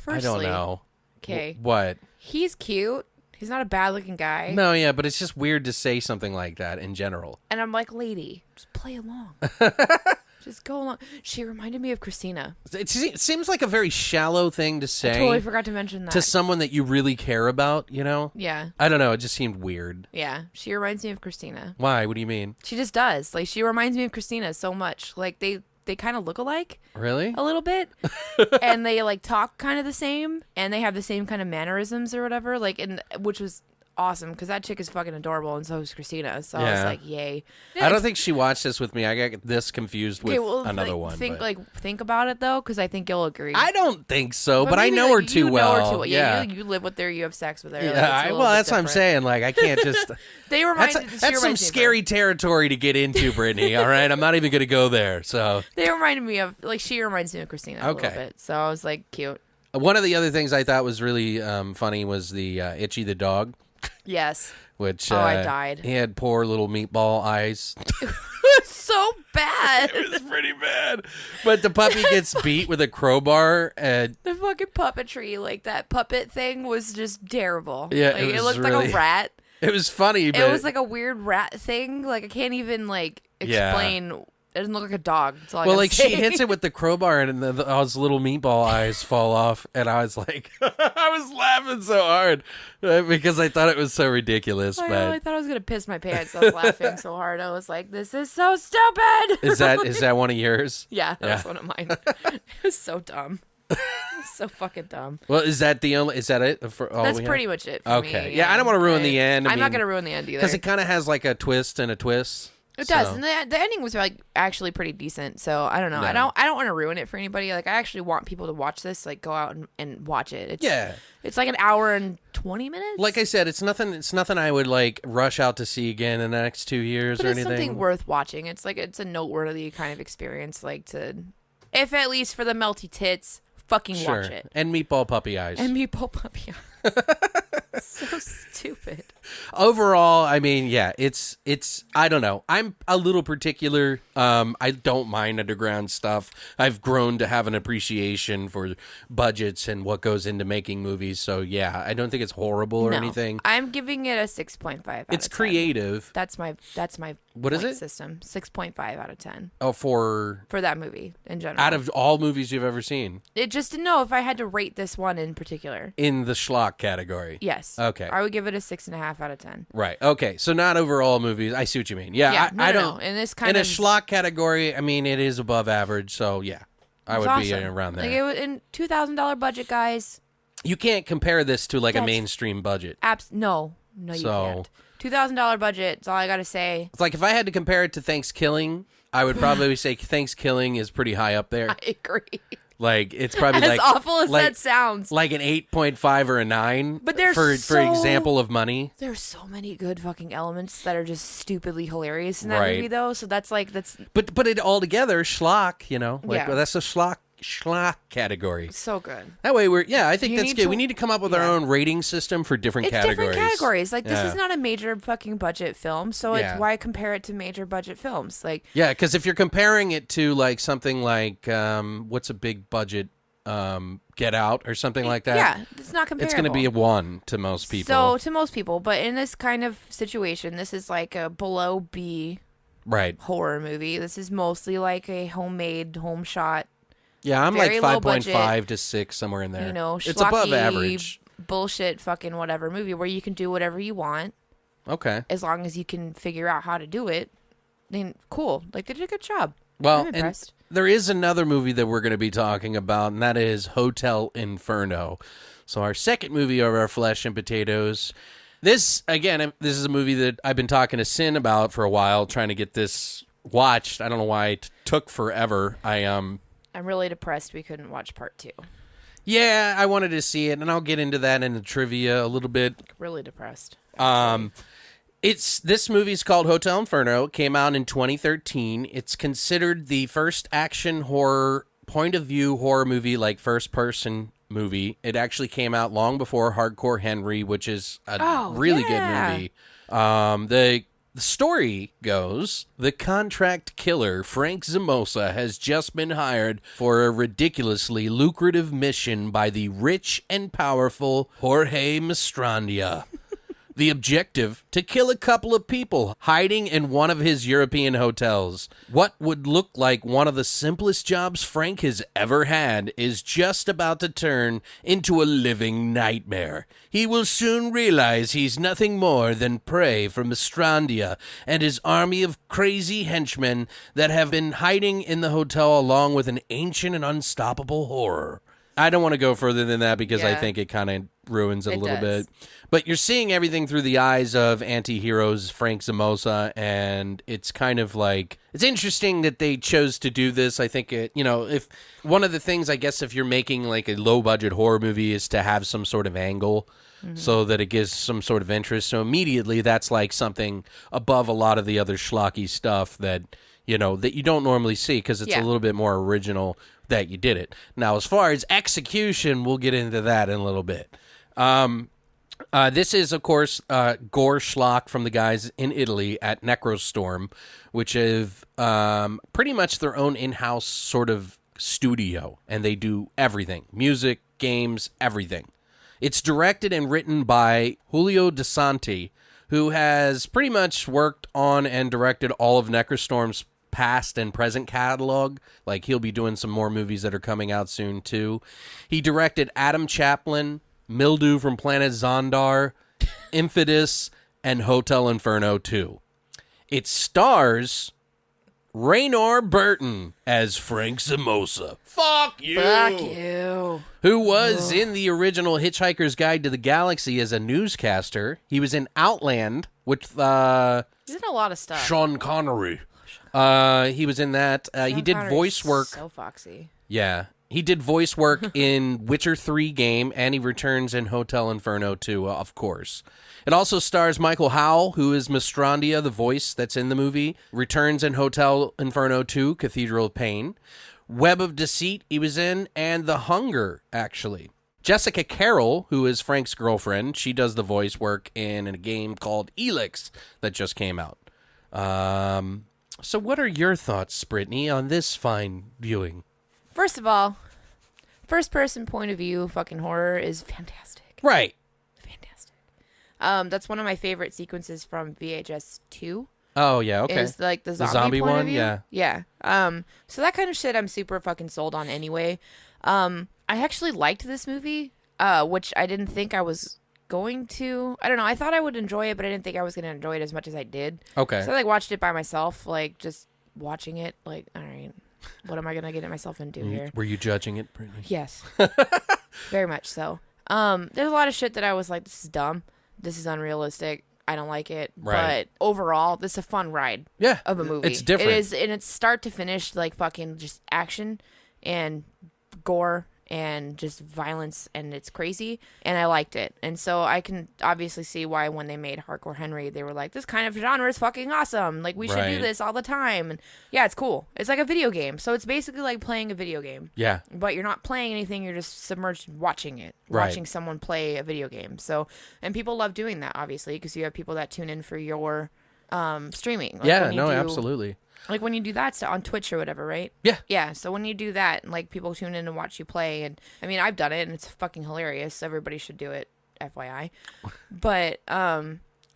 don't know.
Okay.
What?
He's cute. He's not a bad-looking guy.
No, yeah, but it's just weird to say something like that in general.
And I'm like, lady, just play along. Just go along. She reminded me of Christina.
It seems like a very shallow thing to say.
I totally forgot to mention that.
To someone that you really care about, you know?
Yeah.
I don't know. It just seemed weird.
Yeah. She reminds me of Christina.
Why? What do you mean?
She just does. Like, she reminds me of Christina so much. Like, they kind of look alike.
Really?
A little bit. And they, like, talk kind of the same. And they have the same kind of mannerisms or whatever. Like, which was awesome because that chick is fucking adorable, and so is Christina. So I was like, yay.
I don't think she watched this with me. I got this confused with another one.
Think about it though, because I think you'll agree.
I don't think so, but I know her too well.
Yeah, you live with her, you have sex with her.
Yeah,
well,
that's what I'm saying. Like, I can't just. That's some scary territory to get into, Brittany. All right, I'm not even gonna go there. So
they reminded me of she reminds me of Christina a little bit. So I was like, cute.
One of the other things I thought was really funny was the Itchy the dog.
Yes.
Which
I died.
He had poor little meatball eyes.
It was so bad.
It was pretty bad. But the puppy gets beat with a crowbar, and
the fucking puppetry, like that puppet thing, was just terrible.
Yeah,
like, it looked like a rat.
It was funny, but
it was like a weird rat thing. Like I can't even explain. Yeah. It doesn't look like a dog. That's all I gotta say.
She hits it with the crowbar, and his little meatball eyes fall off, and I was like, I was laughing so hard because I thought it was so ridiculous.
I thought I was gonna piss my pants. I was laughing so hard. I was like, "This is so stupid."
Is that one of yours?
Yeah, that was one of mine. It was so dumb. So fucking dumb.
Well, is that it? For all
That's pretty much it for me.
Okay. Yeah, I don't want to ruin the end.
I'm not gonna ruin the end either
because it kind of has like a twist and a twist.
It does, and the ending was actually pretty decent. So I don't know. No. I don't want to ruin it for anybody. Like I actually want people to watch this. Like go out and watch it. It's like an hour and 20 minutes.
Like I said, it's nothing I would like rush out to see again in the next 2 years or anything.
It's something worth watching. It's a noteworthy kind of experience. Like if at least for the melty tits, fucking watch it.
And meatball puppy eyes.
So stupid.
Overall, I mean, yeah, it's I don't know. I'm a little particular. I don't mind underground stuff. I've grown to have an appreciation for budgets and what goes into making movies. So yeah, I don't think it's horrible or anything.
I'm giving it a 6.5.
It's creative.
That's my
what is it?
System 6.5 out of 10.
Oh, for
that movie in general.
Out of all movies you've ever seen,
it just to know if I had to rate this one in particular
in the schlock category.
Yes.
Okay.
I would give it a 6.5 out of 10.
Right. Okay. So not overall movies. I see what you mean. Yeah. I don't.
In this
in a schlock category, I mean, it is above average. So yeah, I would be around there.
Like it was in $2,000 budget, guys.
You can't compare this to like a mainstream budget.
No, you can't. $2,000 budget. That's all I gotta say.
It's like if I had to compare it to Thanksgiving, I would probably say Thanksgiving is pretty high up there.
I agree.
Like it's probably
as awful as that sounds,
like an 8.5 or a 9.
But there's
for example of money.
There's so many good fucking elements that are just stupidly hilarious in that movie, though. So that's.
But it all together, schlock, you know, that's a schlock schlock category.
So good.
That way I think
You
that's
need
good.
to-
We need to come up with our
yeah.
own rating system for different
It's
categories.
different categories. Like, this
Yeah.
is not a major fucking budget film, so
Yeah.
it's why compare it to major budget films? Like,
Yeah, because if you're comparing it to like something like what's a big budget, Get Out or something like that.
yeah, it's not comparable.
It's going to be a 1 to most people.
So, to most people, but in this kind of situation, this is like a below B
right.
horror movie. This is mostly like a homemade, home shot,
Yeah, I'm
very
like
low
5.5 to 6, somewhere in there.
you know,
it's above
schlocky,
average.
bullshit fucking whatever movie where you can do whatever you want
Okay.
as long as you can figure out how to do it. Then cool. Like, they did a good job.
Well,
I'm
and
impressed.
there is another movie that we're going to be talking about, and that is Hotel Inferno. So our second movie of our Flesh and Potatoes. This is a movie that I've been talking to Sin about for a while, trying to get this watched. I don't know why it took forever.
I'm really depressed we couldn't watch part 2.
Yeah, I wanted to see it, and I'll get into that in the trivia a little bit.
Really depressed.
This movie's called Hotel Inferno. It came out in 2013. It's considered the first action horror point of view horror movie, like first person movie. It actually came out long before Hardcore Henry, which is a really good movie. The story goes, the contract killer, Frank Zimosa, has just been hired for a ridiculously lucrative mission by the rich and powerful Jorge Mastrandia. The objective, to kill a couple of people hiding in one of his European hotels. What would look like one of the simplest jobs Frank has ever had is just about to turn into a living nightmare. He will soon realize he's nothing more than prey for Mastrandia and his army of crazy henchmen that have been hiding in the hotel along with an ancient and unstoppable horror. I don't want to go further than that because I
Yeah.
think it kind of ruins it a little
does.
bit. But you're seeing everything through the eyes of anti-heroes Frank Zimosa, and it's kind of like, it's interesting that they chose to do this. I think if one of the things, I guess, if you're making like a low-budget horror movie is to have some sort of angle so that it gives some sort of interest. So immediately that's like something above a lot of the other schlocky stuff that you don't normally see because it's a
Yeah.
little bit more original that you did it. Now, as far as execution, we'll get into that in a little bit. This is, of course, Gore Schlock from the guys in Italy at Necrostorm, which is pretty much their own in-house sort of studio, and they do everything. Music, games, everything. It's directed and written by Julio De Santi, who has pretty much worked on and directed all of Necrostorm's past and present catalog. Like, he'll be doing some more movies that are coming out soon, too. He directed Adam Chaplin, Mildew from Planet Zondar, Infidus, and Hotel Inferno 2. It stars Raynor Burton as Frank Zimosa. Fuck you!
Fuck you.
Who was in the original Hitchhiker's Guide to the Galaxy as a newscaster. He was in Outland with
He's in a lot of stuff.
Sean Connery. He was in that. He
Sean
did
Connery's
voice work.
So foxy.
Yeah. He did voice work in Witcher 3 game, and he returns in Hotel Inferno 2, of course. It also stars Michael Howell, who is Mastrandia, the voice that's in the movie, returns in Hotel Inferno 2, Cathedral of Pain. Web of Deceit he was in, and The Hunger, actually. Jessica Carroll, who is Frank's girlfriend, she does the voice work in a game called Elix that just came out. So what are your thoughts, Brittany, on this fine viewing?
First of all, first-person point of view fucking horror is fantastic.
Right.
Fantastic. That's one of my favorite sequences from VHS 2.
Oh, yeah, okay.
Is like the zombie,
zombie
point
one,
of view.
yeah.
Yeah. So that kind of shit I'm super fucking sold on anyway. I actually liked this movie, which I didn't think I was going to. I don't know. I thought I would enjoy it, but I didn't think I was going to enjoy it as much as I did.
Okay.
So I watched it by myself, just watching it, all right, what am I going to get myself into here?
Were you judging it, Brittany?
Yes. Very much so. There's a lot of shit that I was like, this is dumb. This is unrealistic. I don't like it.
Right.
But overall, this is a fun ride of a movie.
It's different.
It is, and it's start to finish, fucking just action and gore and just violence, and it's crazy, and I liked it. And so I can obviously see why when they made Hardcore Henry, they were like, this kind of genre is fucking awesome. Like, we should do this all the time. And yeah, it's cool. It's like a video game. So it's basically like playing a video game.
Yeah.
But you're not playing anything. You're just submerged watching it,
Right.
watching someone play a video game. So, and people love doing that, obviously, because you have people that tune in for your streaming. Like
Yeah,
when you
no,
do-
absolutely.
Like when you do that stuff on Twitch or whatever, right?
Yeah.
Yeah. So when you do that, and like people tune in and watch you play, and I mean, I've done it, and it's fucking hilarious. Everybody should do it, FYI. But I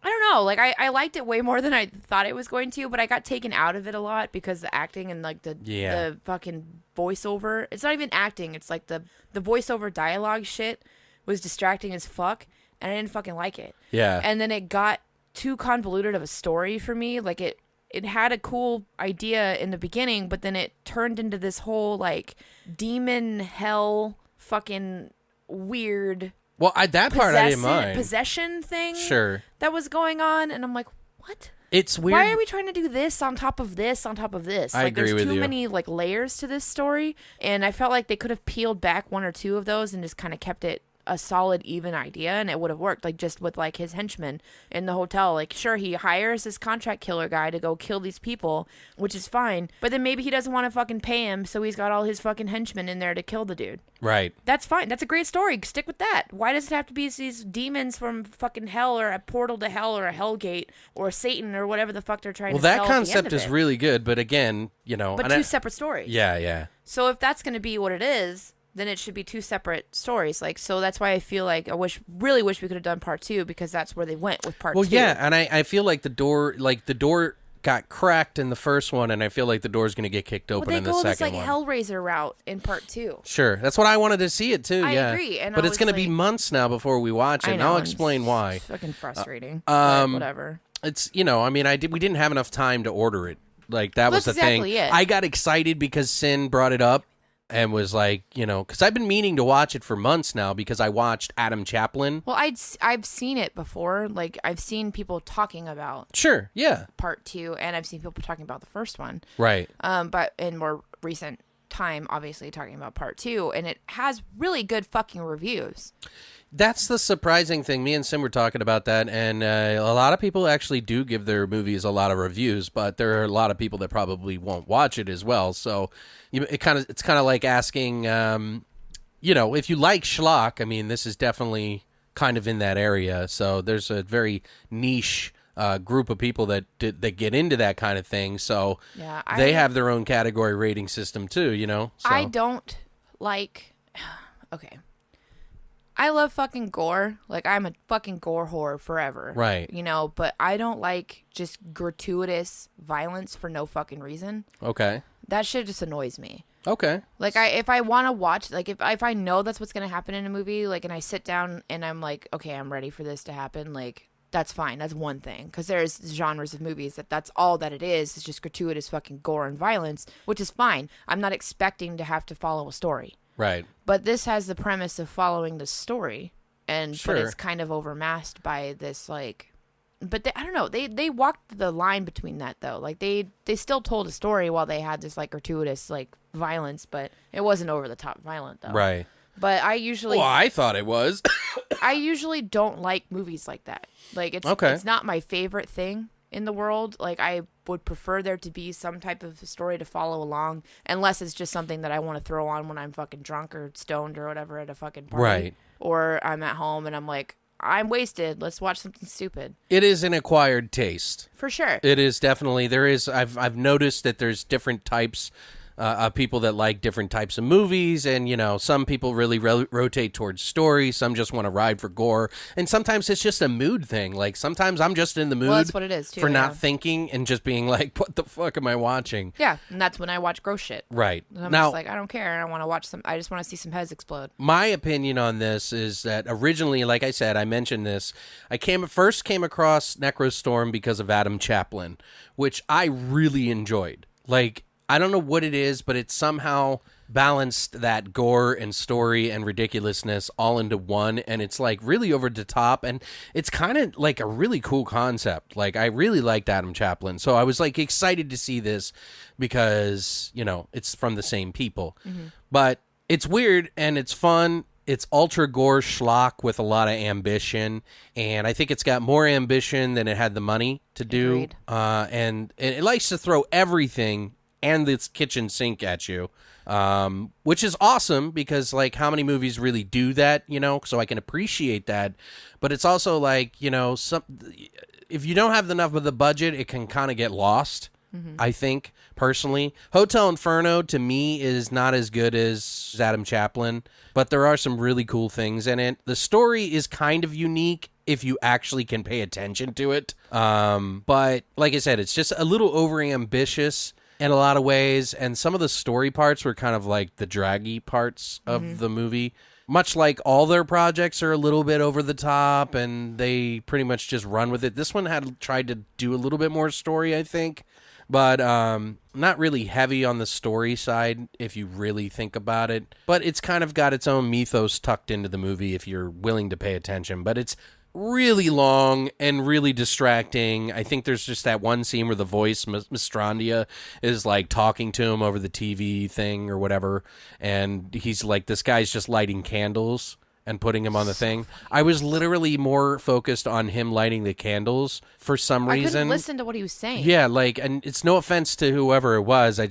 don't know. Like I liked it way more than I thought it was going to, but I got taken out of it a lot because the acting and like the fucking voiceover. It's not even acting. It's like the voiceover dialogue shit was distracting as fuck, and I didn't fucking like it.
Yeah.
And then it got too convoluted of a story for me. Like it had a cool idea in the beginning, but then it turned into this whole like demon hell fucking weird
Well, that part I didn't mind.
possession thing
Sure.
that was going on, and I'm like, what?
It's weird.
Why are we trying to do this on top of this on top of this?
I
Like,
agree
there's
with
too
you.
many like layers to this story, and I felt like they could have peeled back one or two of those and just kind of kept it a solid, even idea, and it would have worked. Like just with like his henchmen in the hotel. Like, sure, he hires this contract killer guy to go kill these people, which is fine, but then maybe he doesn't want to fucking pay him, so he's got all his fucking henchmen in there to kill the dude.
Right.
That's fine. That's a great story. Stick with that. Why does it have to be these demons from fucking hell, or a portal to hell, or a hell gate, or Satan, or whatever the fuck they're trying
Well,
to sell
that
at the end
concept
of
is
it?
really good, but again, you know,
But
and
two separate stories.
Yeah, yeah.
So if that's going to be what it is, then it should be two separate stories. Like, so that's why I feel like really wish we could have done part 2, because that's where they went with part 2.
Well, yeah, and I feel like the door got cracked in the first one, and I feel like the door's going to get kicked open
Well, they
in the
go this
second
like
one.
Hellraiser route in part 2.
Sure, that's what I wanted to see it too.
I
yeah,
agree, and
but
I
it's going to
was
be
like-
months now before we watch it.
I
And
know,
I'll
and
explain
it's
why.
fucking frustrating. But whatever.
It's I mean, we didn't have enough time to order it. Like that was
That's
the thing.
exactly it.
I got excited because Sin brought it up and was like, because I've been meaning to watch it for months now because I watched Adam Chaplin.
Well, I've seen it before. Like, I've seen people talking about
Sure, yeah,
part 2, and I've seen people talking about the first one.
right.
But in more recent time, obviously talking about part 2, and it has really good fucking reviews.
That's the surprising thing. Me and Sim were talking about that, and a lot of people actually do give their movies a lot of reviews, but there are a lot of people that probably won't watch it as well. So it's kind of like asking, if you like schlock. I mean, this is definitely kind of in that area. So there's a very niche group of people that get into that kind of thing. So
Yeah,
they have their own category rating system too. So.
I don't like. Okay. I love fucking gore. Like, I'm a fucking gore whore forever.
Right.
But I don't like just gratuitous violence for no fucking reason.
Okay.
That shit just annoys me.
Okay.
Like, if I want to watch, like, if I know that's what's going to happen in a movie, like, and I sit down and I'm like, okay, I'm ready for this to happen, like, that's fine. That's one thing. Because there's genres of movies that's all that it is. It's just gratuitous fucking gore and violence, which is fine. I'm not expecting to have to follow a story.
Right.
But this has the premise of following the story, but
Sure.
it's kind of overmasked by this, like, but I don't know. They walked the line between that though. Like they still told a story while they had this like gratuitous like violence, but it wasn't over the top violent though.
Right.
But I usually
Well, I thought it was.
I usually don't like movies like that. Like it's not my favorite thing in the world. Like I would prefer there to be some type of story to follow along, unless it's just something that I want to throw on when I'm fucking drunk or stoned or whatever at a fucking party.
Right.
Or I'm at home and I'm like, I'm wasted. Let's watch something stupid.
It is an acquired taste.
For sure.
It is definitely. There is. I've noticed that there's different types of people that like different types of movies, and some people really rotate towards story. Some just want to ride for gore, and sometimes it's just a mood thing. Like sometimes I'm just in the mood.
Well, that's what it is, too,
for
yeah.
not thinking and just being like, "What the fuck am I watching?"
Yeah, and that's when I watch gross shit.
Right.
And I'm
Now,
just like, I don't care. I want to watch some. I just want to see some heads explode.
my opinion on this is that originally, like I said, I mentioned this. I first came across Necrostorm because of Adam Chaplin, which I really enjoyed. Like, I don't know what it is, but it somehow balanced that gore and story and ridiculousness all into one, and it's like really over the top, and it's kind of like a really cool concept. Like, I really liked Adam Chaplin, so I was like excited to see this because it's from the same people. But It's weird and it's fun. It's ultra gore schlock with a lot of ambition, and I think it's got more ambition than it had the money to do.
Agreed.
And it likes to throw everything and its kitchen sink at you, which is awesome because, like, how many movies really do that, you know? So I can appreciate that. But it's also like, you know, if you don't have enough of the budget, it can kind of get lost. I think, personally. Hotel Inferno, to me, is not as good as Adam Chaplin, but there are some really cool things in it. The story is kind of unique if you actually can pay attention to it. But, like I said, it's just a little overambitious in a lot of ways, and some of the story parts were kind of like the draggy parts of the movie. Much like all their projects are a little bit over the top, and they pretty much just run with it. This one had tried to do a little bit more story, I think. But not really heavy on the story side if you really think about it. But it's kind of got its own mythos tucked into the movie if you're willing to pay attention. But it's really long and really distracting. I think there's just that one scene where the voice, Mistrandia, is like talking to him over the TV thing or whatever. And he's like, this guy's just lighting candles and putting him on the thing. I was literally more focused on him lighting the candles for some reason.
I couldn't listen to what he was saying.
Yeah, like, and it's no offense to whoever it was. I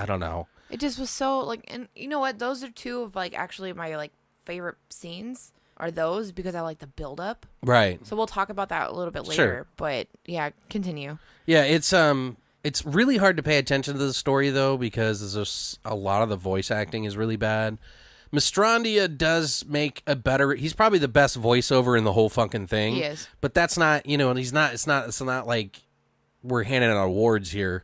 don't know.
It just was so, like, and you know what? Those are two of, like, actually my, like, favorite scenes are those because I like the build up.
Right.
So we'll talk about that a little bit later.
Sure.
But yeah, continue.
Yeah, it's really hard to pay attention to the story though because there's just a lot of the voice acting is really bad. Mistrandia does make a better. He's probably the best voiceover in the whole fucking thing.
He is.
But that's not, you know, and he's not. It's not like we're handing out awards here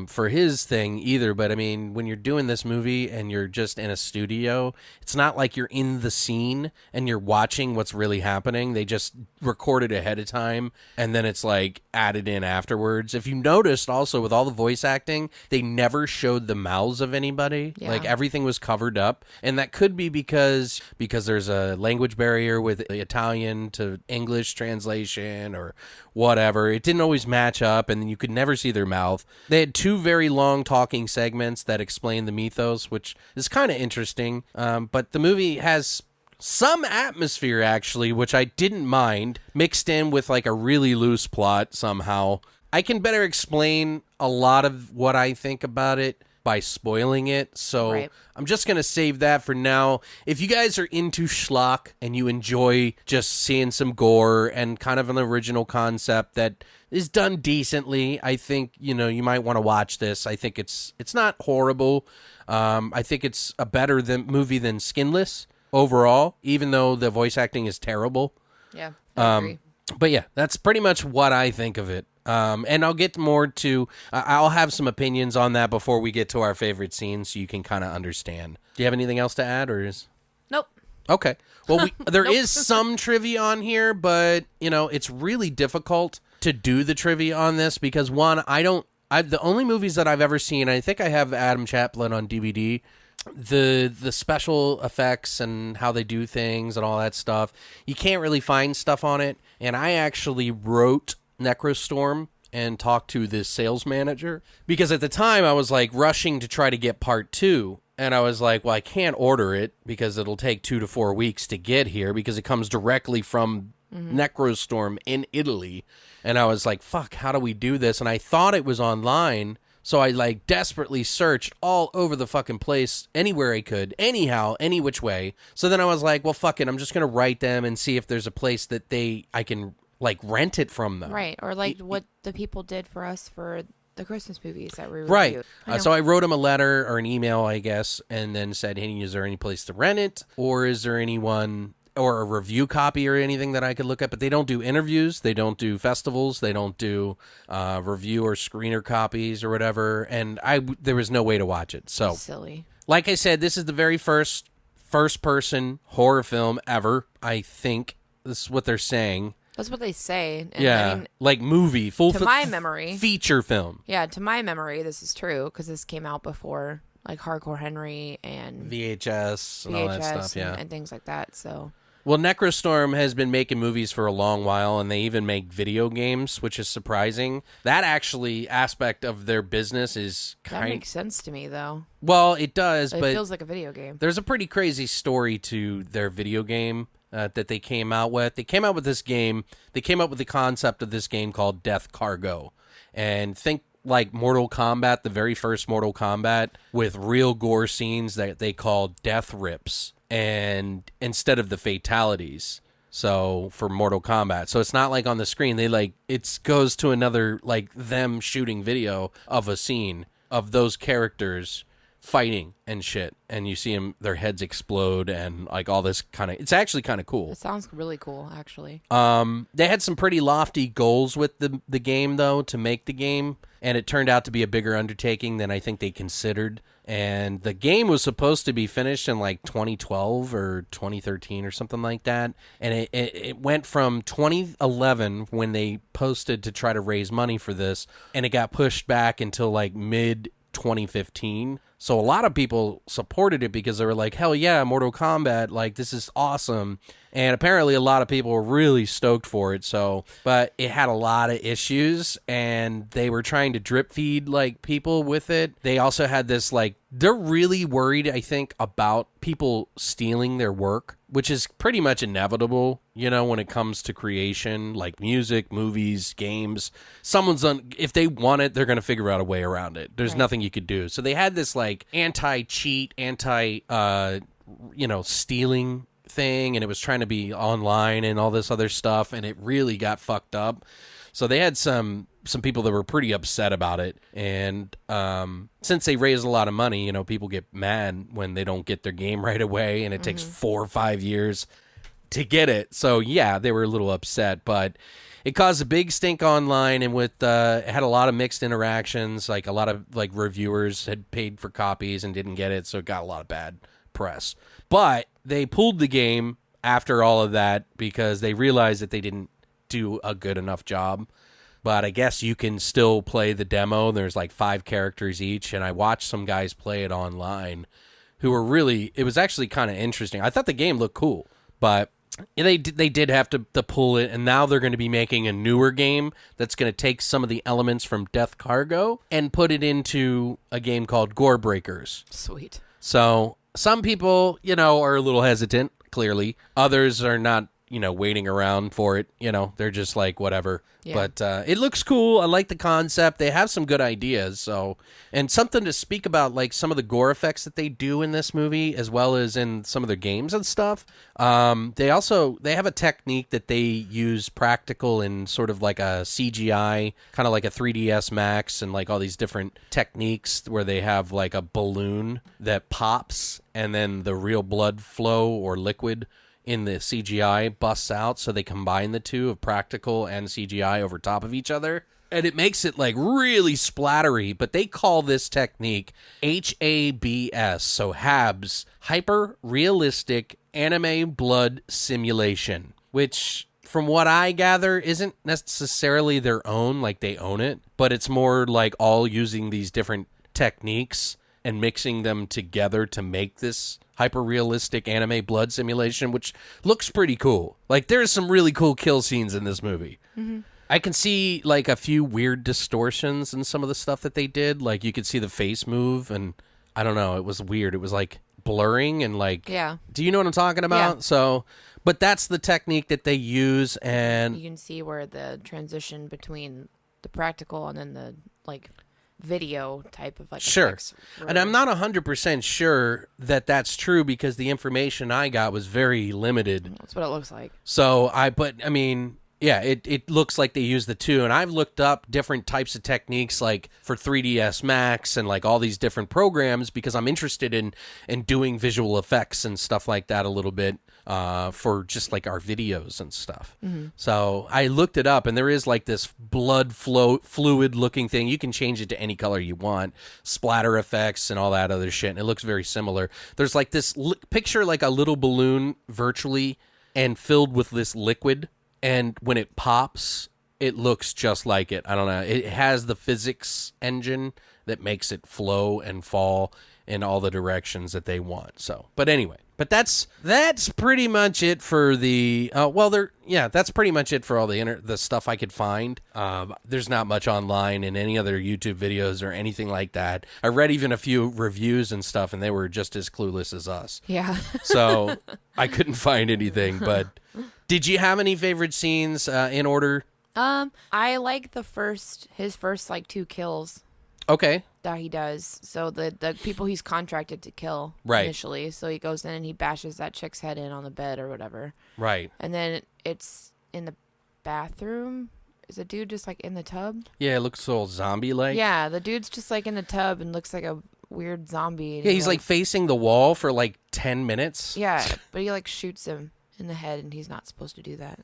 for his thing either. But I mean, when you're doing this movie and you're just in a studio, it's not like you're in the scene and you're watching what's really happening. They just record it ahead of time and then it's like added in afterwards. If you noticed also with all the voice acting, they never showed the mouths of anybody.
Yeah.
Like everything was covered up. And that could be because there's a language barrier with Italian to English translation or whatever. It didn't always match up and you could never see their mouth. They had two very long talking segments that explain the mythos, which is kind of interesting. But the movie has some atmosphere, actually, which I didn't mind, mixed in with like a really loose plot somehow. I can better explain a lot of what I think about it by spoiling it, so
Right.
I'm just going to save that for now. If you guys are into schlock and you enjoy just seeing some gore and kind of an original concept that is done decently, I think, you know, you might want to watch this. I think it's not horrible. I think it's a better movie than Skinless overall, even though the voice acting is terrible.
Yeah, I agree.
But yeah, that's pretty much what I think of it. And I'll get more to, I'll have some opinions on that before we get to our favorite scenes so you can kind of understand. Do you have anything else to add or is?
Nope.
Okay. Well, there is some trivia on here, but, you know, it's really difficult to do the trivia on this because, one, the only movies that I've ever seen, I think I have Adam Chaplin on DVD, the special effects and how they do things and all that stuff, you can't really find stuff on it. And I actually wrote Necrostorm and talked to this sales manager because at the time I was like rushing to try to get part 2. And I was like, well, I can't order it because it'll take 2 to 4 weeks to get here because it comes directly from Necrostorm in Italy. And I was like, fuck, how do we do this? And I thought it was online. So I like desperately searched all over the fucking place, anywhere I could, anyhow, any which way. So then I was like, well, fuck it. I'm just going to write them and see if there's a place that I can like rent it from them.
Right. Or like what the people did for us for the Christmas movies that we reviewed.
Right. So I wrote him a letter or an email, I guess, and then said, hey, is there any place to rent it? Or is there anyone or a review copy or anything that I could look at? But they don't do interviews. They don't do festivals. They don't do review or screener copies or whatever. And there was no way to watch it. So
Silly.
Like I said, this is the very first person horror film ever, I think. This is what they're saying.
That's what they say. And
Yeah,
I mean,
like movie, full
to my memory,
feature film.
Yeah, to my memory, this is true because this came out before like Hardcore Henry and
VHS and all that stuff, yeah.
and things like that. So
Well, Necrostorm has been making movies for a long while, and they even make video games, which is surprising. That actually aspect of their business is
That makes sense to me, though.
Well, it does,
It
but
feels like a video game.
there's a pretty crazy story to their video game that they came out with. They came out with this game. They came up with the concept of this game called Death Cargo. And think like Mortal Kombat, the very first Mortal Kombat, with real gore scenes that they call death rips, and instead of the fatalities. So for Mortal Kombat, so it's not like on the screen. They like it goes to another like them shooting video of a scene of those characters fighting and shit, and you see them, their heads explode and like all this kind of. It's actually kind of cool.
It sounds really cool, actually.
They had some pretty lofty goals with the game though to make the game, and it turned out to be a bigger undertaking than I think they considered. And the game was supposed to be finished in like 2012 or 2013 or something like that. And it went from 2011 when they posted to try to raise money for this, and it got pushed back until like mid 2015. So a lot of people supported it because they were like, hell yeah, Mortal Kombat, like this is awesome. And apparently a lot of people were really stoked for it. So, but it had a lot of issues, and they were trying to drip feed like people with it. They also had this like, they're really worried, I think, about people stealing their work, which is pretty much inevitable, you know, when it comes to creation, like music, movies, games. If they want it, they're going to figure out a way around it. There's nothing you could do. So they had this like anti-cheat, stealing thing, and it was trying to be online and all this other stuff, and it really got fucked up. So they had some people that were pretty upset about it, and since they raised a lot of money, you know, people get mad when they don't get their game right away, and it takes 4 or 5 years to get it. So yeah, they were a little upset, but it caused a big stink online, and it had a lot of mixed interactions. Like a lot of like reviewers had paid for copies and didn't get it, so it got a lot of bad press. But they pulled the game after all of that because they realized that they didn't do a good enough job. But I guess you can still play the demo. There's like 5 characters each, and I watched some guys play it online who were really, it was actually kind of interesting. I thought the game looked cool, but they did have to pull it, and now they're going to be making a newer game that's going to take some of the elements from Death Cargo and put it into a game called Gore Breakers.
Sweet.
So some people, you know, are a little hesitant, clearly. Others are not, you know, waiting around for it. You know, they're just like, whatever. Yeah. But it looks cool. I like the concept. They have some good ideas. So, and something to speak about, like some of the gore effects that they do in this movie, as well as in some of their games and stuff. They have a technique that they use practical in sort of like a CGI, kind of like a 3ds Max, and like all these different techniques where they have like a balloon that pops, and then the real blood flow or liquid in the CGI busts out, so they combine the two of practical and CGI over top of each other, and it makes it like really splattery. But they call this technique HABS, so HABS, hyper realistic anime blood simulation, which from what I gather isn't necessarily their own, like they own it, but it's more like all using these different techniques and mixing them together to make this hyper-realistic anime blood simulation, which looks pretty cool. Like, there's some really cool kill scenes in this movie. Mm-hmm. I can see, like, a few weird distortions in some of the stuff that they did. Like, you could see the face move, and I don't know, it was weird. It was, like, blurring and, like...
Yeah.
Do you know what I'm talking about? Yeah. So, but that's the technique that they use, and...
You can see where the transition between the practical and then the, like... video type of like
sure, and I'm not 100% sure that that's true because the information I got was very limited.
That's what it looks like.
So I mean, yeah, it looks like they use the two, and I've looked up different types of techniques like for 3ds Max and like all these different programs because I'm interested in doing visual effects and stuff like that a little bit. For just like our videos and stuff. Mm-hmm. So I looked it up, and there is like this blood fluid looking thing. You can change it to any color you want, splatter effects and all that other shit. And it looks very similar. There's like this picture, like a little balloon virtually and filled with this liquid. And when it pops, it looks just like it. I don't know. It has the physics engine that makes it flow and fall. in all the directions that they want. So, but anyway, but that's pretty much it for the that's pretty much it for all the stuff I could find. There's not much online in any other YouTube videos or anything like that. I read even a few reviews and stuff, and they were just as clueless as us.
Yeah.
So I couldn't find anything. But did you have any favorite scenes in order?
I like his first like 2 kills.
Okay.
That he does. So the people he's contracted to kill initially. So he goes in and he bashes that chick's head in on the bed or whatever.
Right.
And then it's in the bathroom. Is the dude just like in the tub?
Yeah, it looks all zombie-like.
Yeah, the dude's just like in the tub and looks like a weird zombie.
Yeah, he's like facing the wall for like 10 minutes.
Yeah, but he like shoots him in the head and he's not supposed to do that.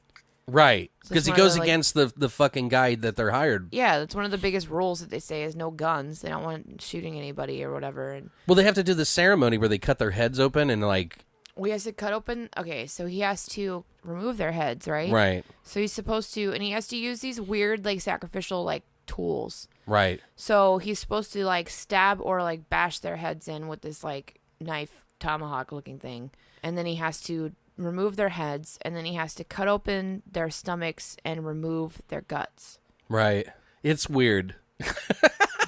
Right,
So
because
it's
he
one of
goes
the,
against the fucking guy that they're hired.
Yeah, that's one of the biggest rules that they say is no guns. They don't want shooting anybody or whatever. And
Well, they have to do the ceremony where they cut their heads open and like...
he has to cut open. Okay, so he has to remove their heads, right?
Right,
So he's supposed to, and he has to use these weird like sacrificial like tools.
right.
So he's supposed to like stab or like bash their heads in with this like knife tomahawk looking thing. And then he has to remove their heads, and then he has to cut open their stomachs and remove their guts.
Right. It's weird.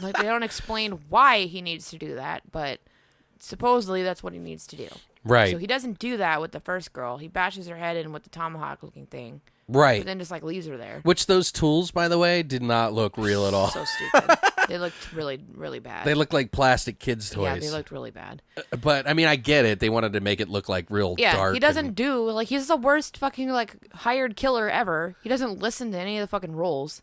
Like they don't explain why he needs to do that, but supposedly that's what he needs to do.
Right.
So he doesn't do that with the first girl. He bashes her head in with the tomahawk looking thing.
Right.
But then just like leaves her there.
Which those tools, by the way, did not look real at all.
So stupid. They looked really, really bad.
They looked like plastic kids' toys.
Yeah, they looked really bad.
But, I mean, I get it. They wanted to make it look like real dark.
He doesn't do, like, he's the worst fucking, like, hired killer ever. He doesn't listen to any of the fucking rules.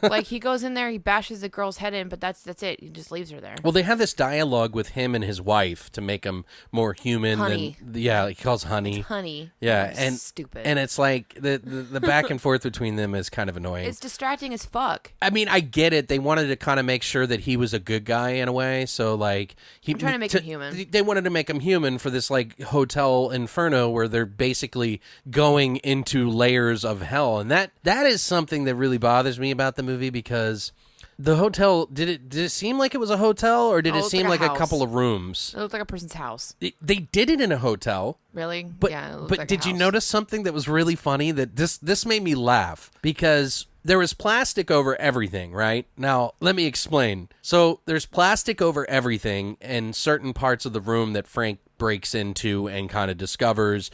Like, he goes in there, he bashes the girl's head in, but that's it. He just leaves her there.
Well, they have this dialogue with him and his wife to make him more human.
Honey.
And, yeah, he calls honey.
Honey.
Yeah,
That's
and
stupid.
And it's like the back and forth between them is kind of annoying.
It's distracting as fuck.
I mean, I get it. They wanted to kind of make sure that he was a good guy in a way. So, like,
I'm trying to make him human.
They wanted to make him human for this, like, hotel Inferno where they're basically going into layers of hell. And that is something that really bothers me about the movie, because the hotel, did it seem like it was a hotel, or did it seem like a couple of rooms?
It looked like a person's house.
They did it in a hotel.
Really?
But,
yeah, it looked
but
like
did
a
you
house.
notice something that was really funny? That this made me laugh, because there was plastic over everything, right? Now, let me explain. So there's plastic over everything in certain parts of the room that Frank breaks into and kind of discovers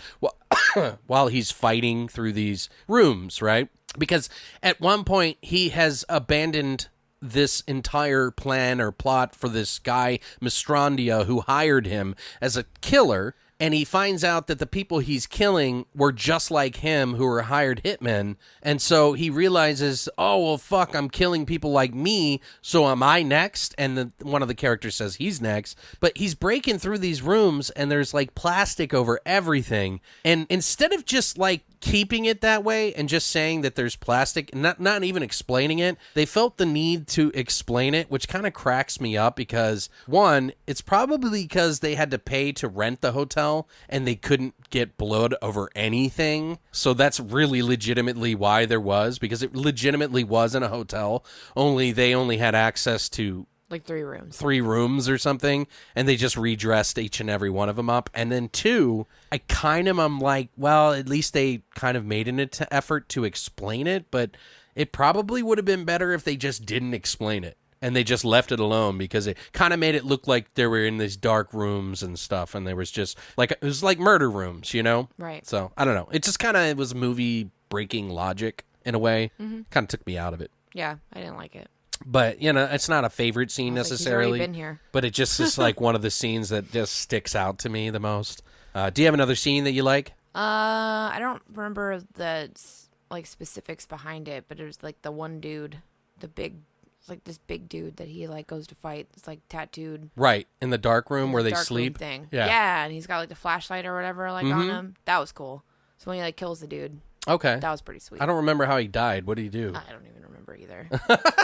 while he's fighting through these rooms, right? Because at one point he has abandoned this entire plan or plot for this guy, Mistrandia, who hired him as a killer. And he finds out that the people he's killing were just like him, who were hired hitmen. And so he realizes, oh, well, fuck, I'm killing people like me, so am I next? And one of the characters says he's next. But he's breaking through these rooms, and there's, like, plastic over everything. And instead of just, like, keeping it that way and just saying that there's plastic, not even explaining it, they felt the need to explain it, which kind of cracks me up, because, one, it's probably because they had to pay to rent the hotel and they couldn't get blood over anything. So that's really legitimately why there was, because it legitimately was in a hotel, only they only had access to
like 3 rooms.
3 rooms or something, and they just redressed each and every one of them up. And then 2, I'm like, well, at least they kind of made an effort to explain it, but it probably would have been better if they just didn't explain it and they just left it alone, because it kind of made it look like they were in these dark rooms and stuff, and there was just like, it was like murder rooms, you know?
Right.
So I don't know. It just kind of was movie breaking logic in a way. Kind of took me out of it.
Yeah, I didn't like it.
But, you know, it's not a favorite scene necessarily.
He's already been here.
But it just is like one of the scenes that just sticks out to me the most. Do you have another scene that you like?
I don't remember the like specifics behind it, but it was like the one dude, this big dude that he like goes to fight. It's like tattooed.
Right, in the dark room where they
dark
sleep.
Room thing.
Yeah,
and he's got like the flashlight or whatever like on him. That was cool. So when he like kills the dude,
okay,
that was pretty sweet.
I don't remember how he died. What did he do?
I don't even remember either.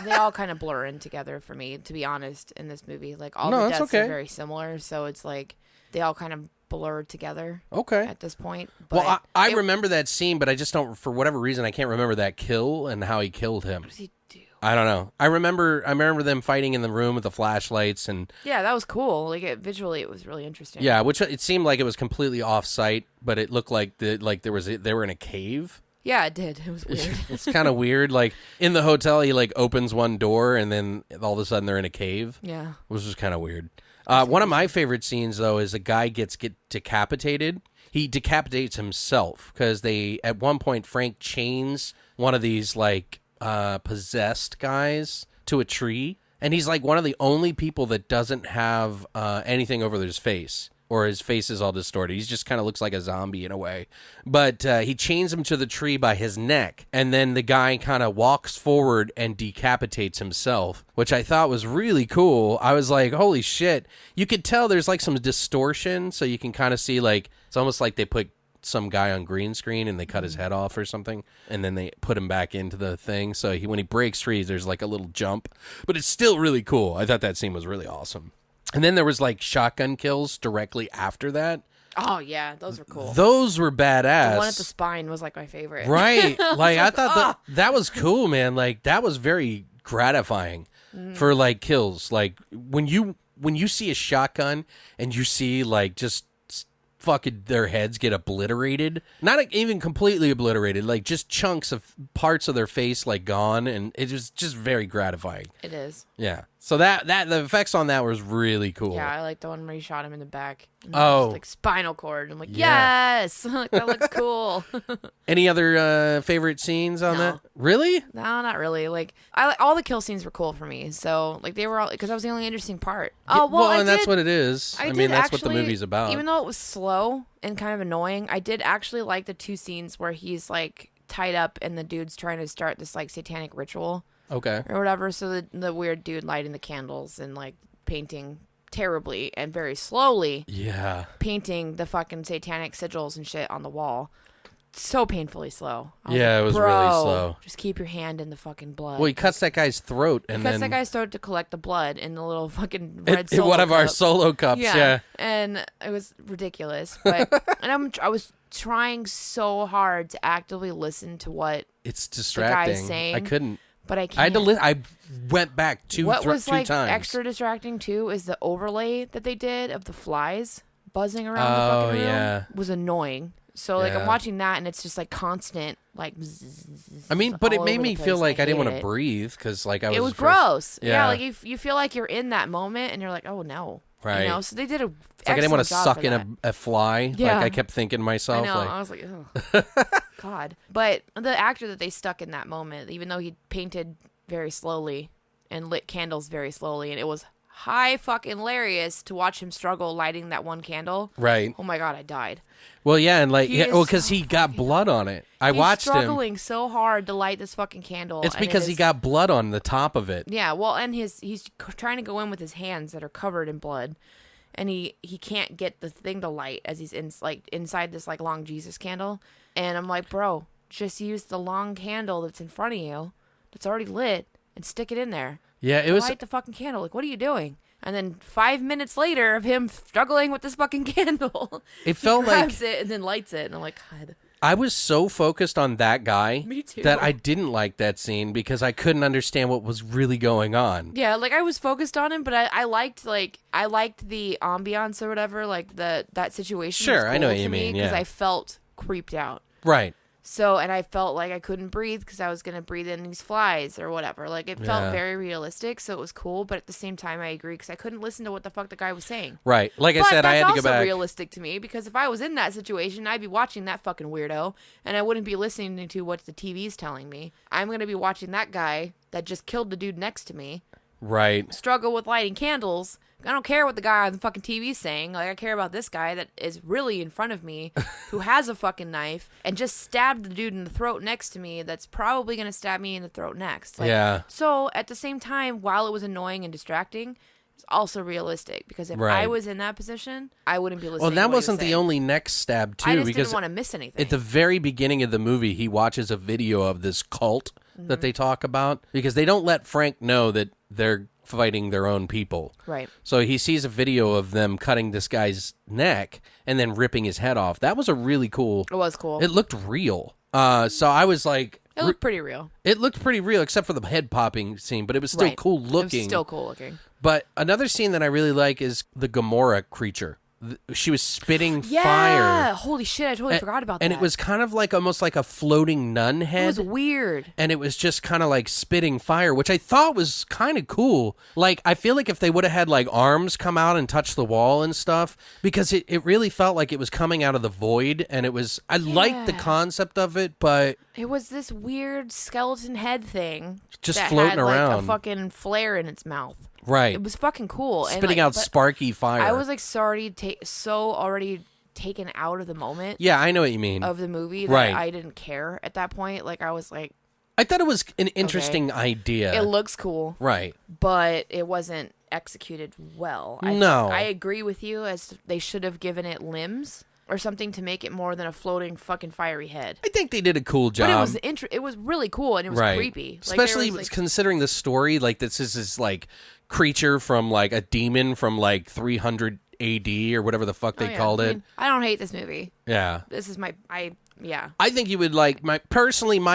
They all kind of blur in together for me, to be honest, in this movie. Like all the deaths are very similar, so it's like they all kind of blur together.
Okay.
At this point. But
well, I remember that scene, but I just don't, for whatever reason, I can't remember that kill and how he killed him.
What does he do?
I don't know. I remember them fighting in the room with the flashlights and
Yeah, that was cool. Like visually, it was really interesting.
yeah, which it seemed like it was completely off-site, but it looked like they were in a cave.
Yeah, it did. It was weird.
It's kind of weird. Like in the hotel, he like opens one door and then all of a sudden they're in a cave.
Yeah.
Which was kind of weird. One of my favorite scenes though is a guy get decapitated. He decapitates himself because at one point Frank chains one of these like possessed guys to a tree, and he's like one of the only people that doesn't have anything over his face. Or his face is all distorted. He just kind of looks like a zombie in a way. But he chains him to the tree by his neck. And then the guy kind of walks forward and decapitates himself, which I thought was really cool. I was like, holy shit. You could tell there's like some distortion. So you can kind of see like, it's almost like they put some guy on green screen and they cut his head off or something. And then they put him back into the thing. So when he breaks free, there's like a little jump. But it's still really cool. I thought that scene was really awesome. And then there was like shotgun kills directly after that.
Oh yeah, those were cool.
Those were badass.
The one at the spine was like my favorite.
Right. Like I thought that was cool, man. Like that was very gratifying for like kills. Like when you see a shotgun and you see like just fucking their heads get obliterated, not even completely obliterated, like just chunks of parts of their face like gone, and it was just very gratifying.
It is.
Yeah. So that the effects on that was really cool.
Yeah, I like the one where he shot him in the back.
Oh.
Like spinal cord. I'm like,
Yeah.
yes! Like, that looks cool.
Any other favorite scenes on that? Really?
No, not really. Like, all the kill scenes were cool for me. So, like, they were all, because that was the only interesting part. Oh, well,
and that's what it is. I mean, that's what the movie's about.
Even though it was slow and kind of annoying, I did actually like the two scenes where he's, like, tied up and the dude's trying to start this, like, satanic ritual.
Okay.
Or whatever. So the weird dude lighting the candles and, like, painting terribly and very slowly.
Yeah.
Painting the fucking satanic sigils and shit on the wall. So painfully slow.
Yeah, it was really slow.
Just keep your hand in the fucking blood.
Well, he cuts that guy's throat and
cuts
then
that guy's throat to collect the blood in the little fucking red
in
solo
one of our
cup.
solo cups. Yeah.
And it was ridiculous. But and I was trying so hard to actively listen to what
It's distracting.
the guy's saying.
I couldn't.
But I can't.
I had to I went back two
What was like
times.
extra distracting too is the overlay that they did of the flies buzzing around the fucking room
yeah.
was annoying. So like
Yeah.
I'm watching that and it's just like constant like.
I mean, but it
all
made
over
me
the
feel
place,
like
and
I didn't want
hated
to
it.
breathe because like I was.
It was
afraid-
gross. Yeah,
Yeah.
like you feel like you're in that moment and you're like, oh no.
Right.
You know, so they did a.
It's like I didn't want to
excellent job
suck
for
in
that.
a fly.
Yeah.
Like I kept thinking to
I
myself.
know.
Like,
I was like, oh, God. But the actor that they stuck in that moment, even though he painted very slowly and lit candles very slowly, and it was high fucking hilarious to watch him struggle lighting that one candle.
right.
Oh my God, I died.
Well, yeah, and like,
He
yeah,
is
well, because
so
he got blood on it. I
He's
watched him.
struggling so hard to light this fucking candle.
It's
and it
because he
is-
got blood on the top of it.
Yeah, well, and he's trying to go in with his hands that are covered in blood, and he can't get the thing to light as he's inside this like long Jesus candle, and I'm like, bro, just use the long candle that's in front of you, that's already lit, and stick it in there.
Yeah, it was.
Light the fucking candle. Like, what are you doing? And then 5 minutes later of him struggling with this fucking candle,
It felt
he
like
grabs it and then lights it, and I'm like, God.
I was so focused on that guy
Me too.
that I didn't like that scene because I couldn't understand what was really going on.
Yeah, like I was focused on him, but I liked the ambiance or whatever, like that situation.
Sure,
was
I know
cool
what you
to me
mean,
because
yeah.
I felt creeped out.
Right.
So, and I felt like I couldn't breathe because I was gonna breathe in these flies or whatever. Like it felt
Yeah.
very realistic, so it was cool. But at the same time, I agree because I couldn't listen to what the fuck the guy was saying.
Right. Like I
But
said, I
that's
had to go
also
back.
realistic to me because if I was in that situation, I'd be watching that fucking weirdo, and I wouldn't be listening to what the TV's telling me. I'm gonna be watching that guy that just killed the dude next to me
Right.
struggle with lighting candles. I don't care what the guy on the fucking TV's saying. Like, I care about this guy that is really in front of me who has a fucking knife and just stabbed the dude in the throat next to me that's probably going to stab me in the throat next. Like,
Yeah.
So, at the same time, while it was annoying and distracting, it's also realistic because if I
Right.
was in that position, I wouldn't be listening
Well,
to
that
what he was
wasn't the
saying.
only neck stab, too,
I just
because
didn't want to miss anything.
at the very beginning of the movie, he watches a video of this cult
Mm-hmm.
that they talk about because they don't let Frank know that they're fighting their own people.
Right.
So he sees a video of them cutting this guy's neck and then ripping his head off. That was a really cool.
It was cool.
It looked real. So I was like,
It looked pretty real.
It looked pretty real, except for the head popping scene, but it was still cool looking.
It was still cool looking.
But another scene that I really like is the Gamora creature. She was spitting
Yeah,
fire.
holy shit! I totally forgot about that.
And it was kind of like almost like a floating nun head.
It was weird.
And it was just kind of like spitting fire, which I thought was kind of cool. Like, I feel like if they would have had like arms come out and touch the wall and stuff, because it really felt like it was coming out of the void. And it was, I liked the concept of it, but
it was this weird skeleton head thing.
Just
that
floating
had,
around.
Like a fucking flare in its mouth.
right.
It was fucking cool.
Spitting
and,
out
but
sparky fire.
I was like so already taken out of the moment.
Yeah, I know what you mean.
Of the movie that
Right.
I didn't care at that point. Like I was like,
I thought it was an interesting idea.
it looks cool,
Right.
but it wasn't executed well.
No.
I agree with you as they should have given it limbs or something to make it more than a floating fucking fiery head.
I think they did a cool job.
But it was really cool and it was creepy. Like,
Especially
there was, like,
considering the story, like this is this like creature from like a demon from like 300 AD or whatever the fuck they called it.
I don't hate this movie.
Yeah.
This is I
think you would like my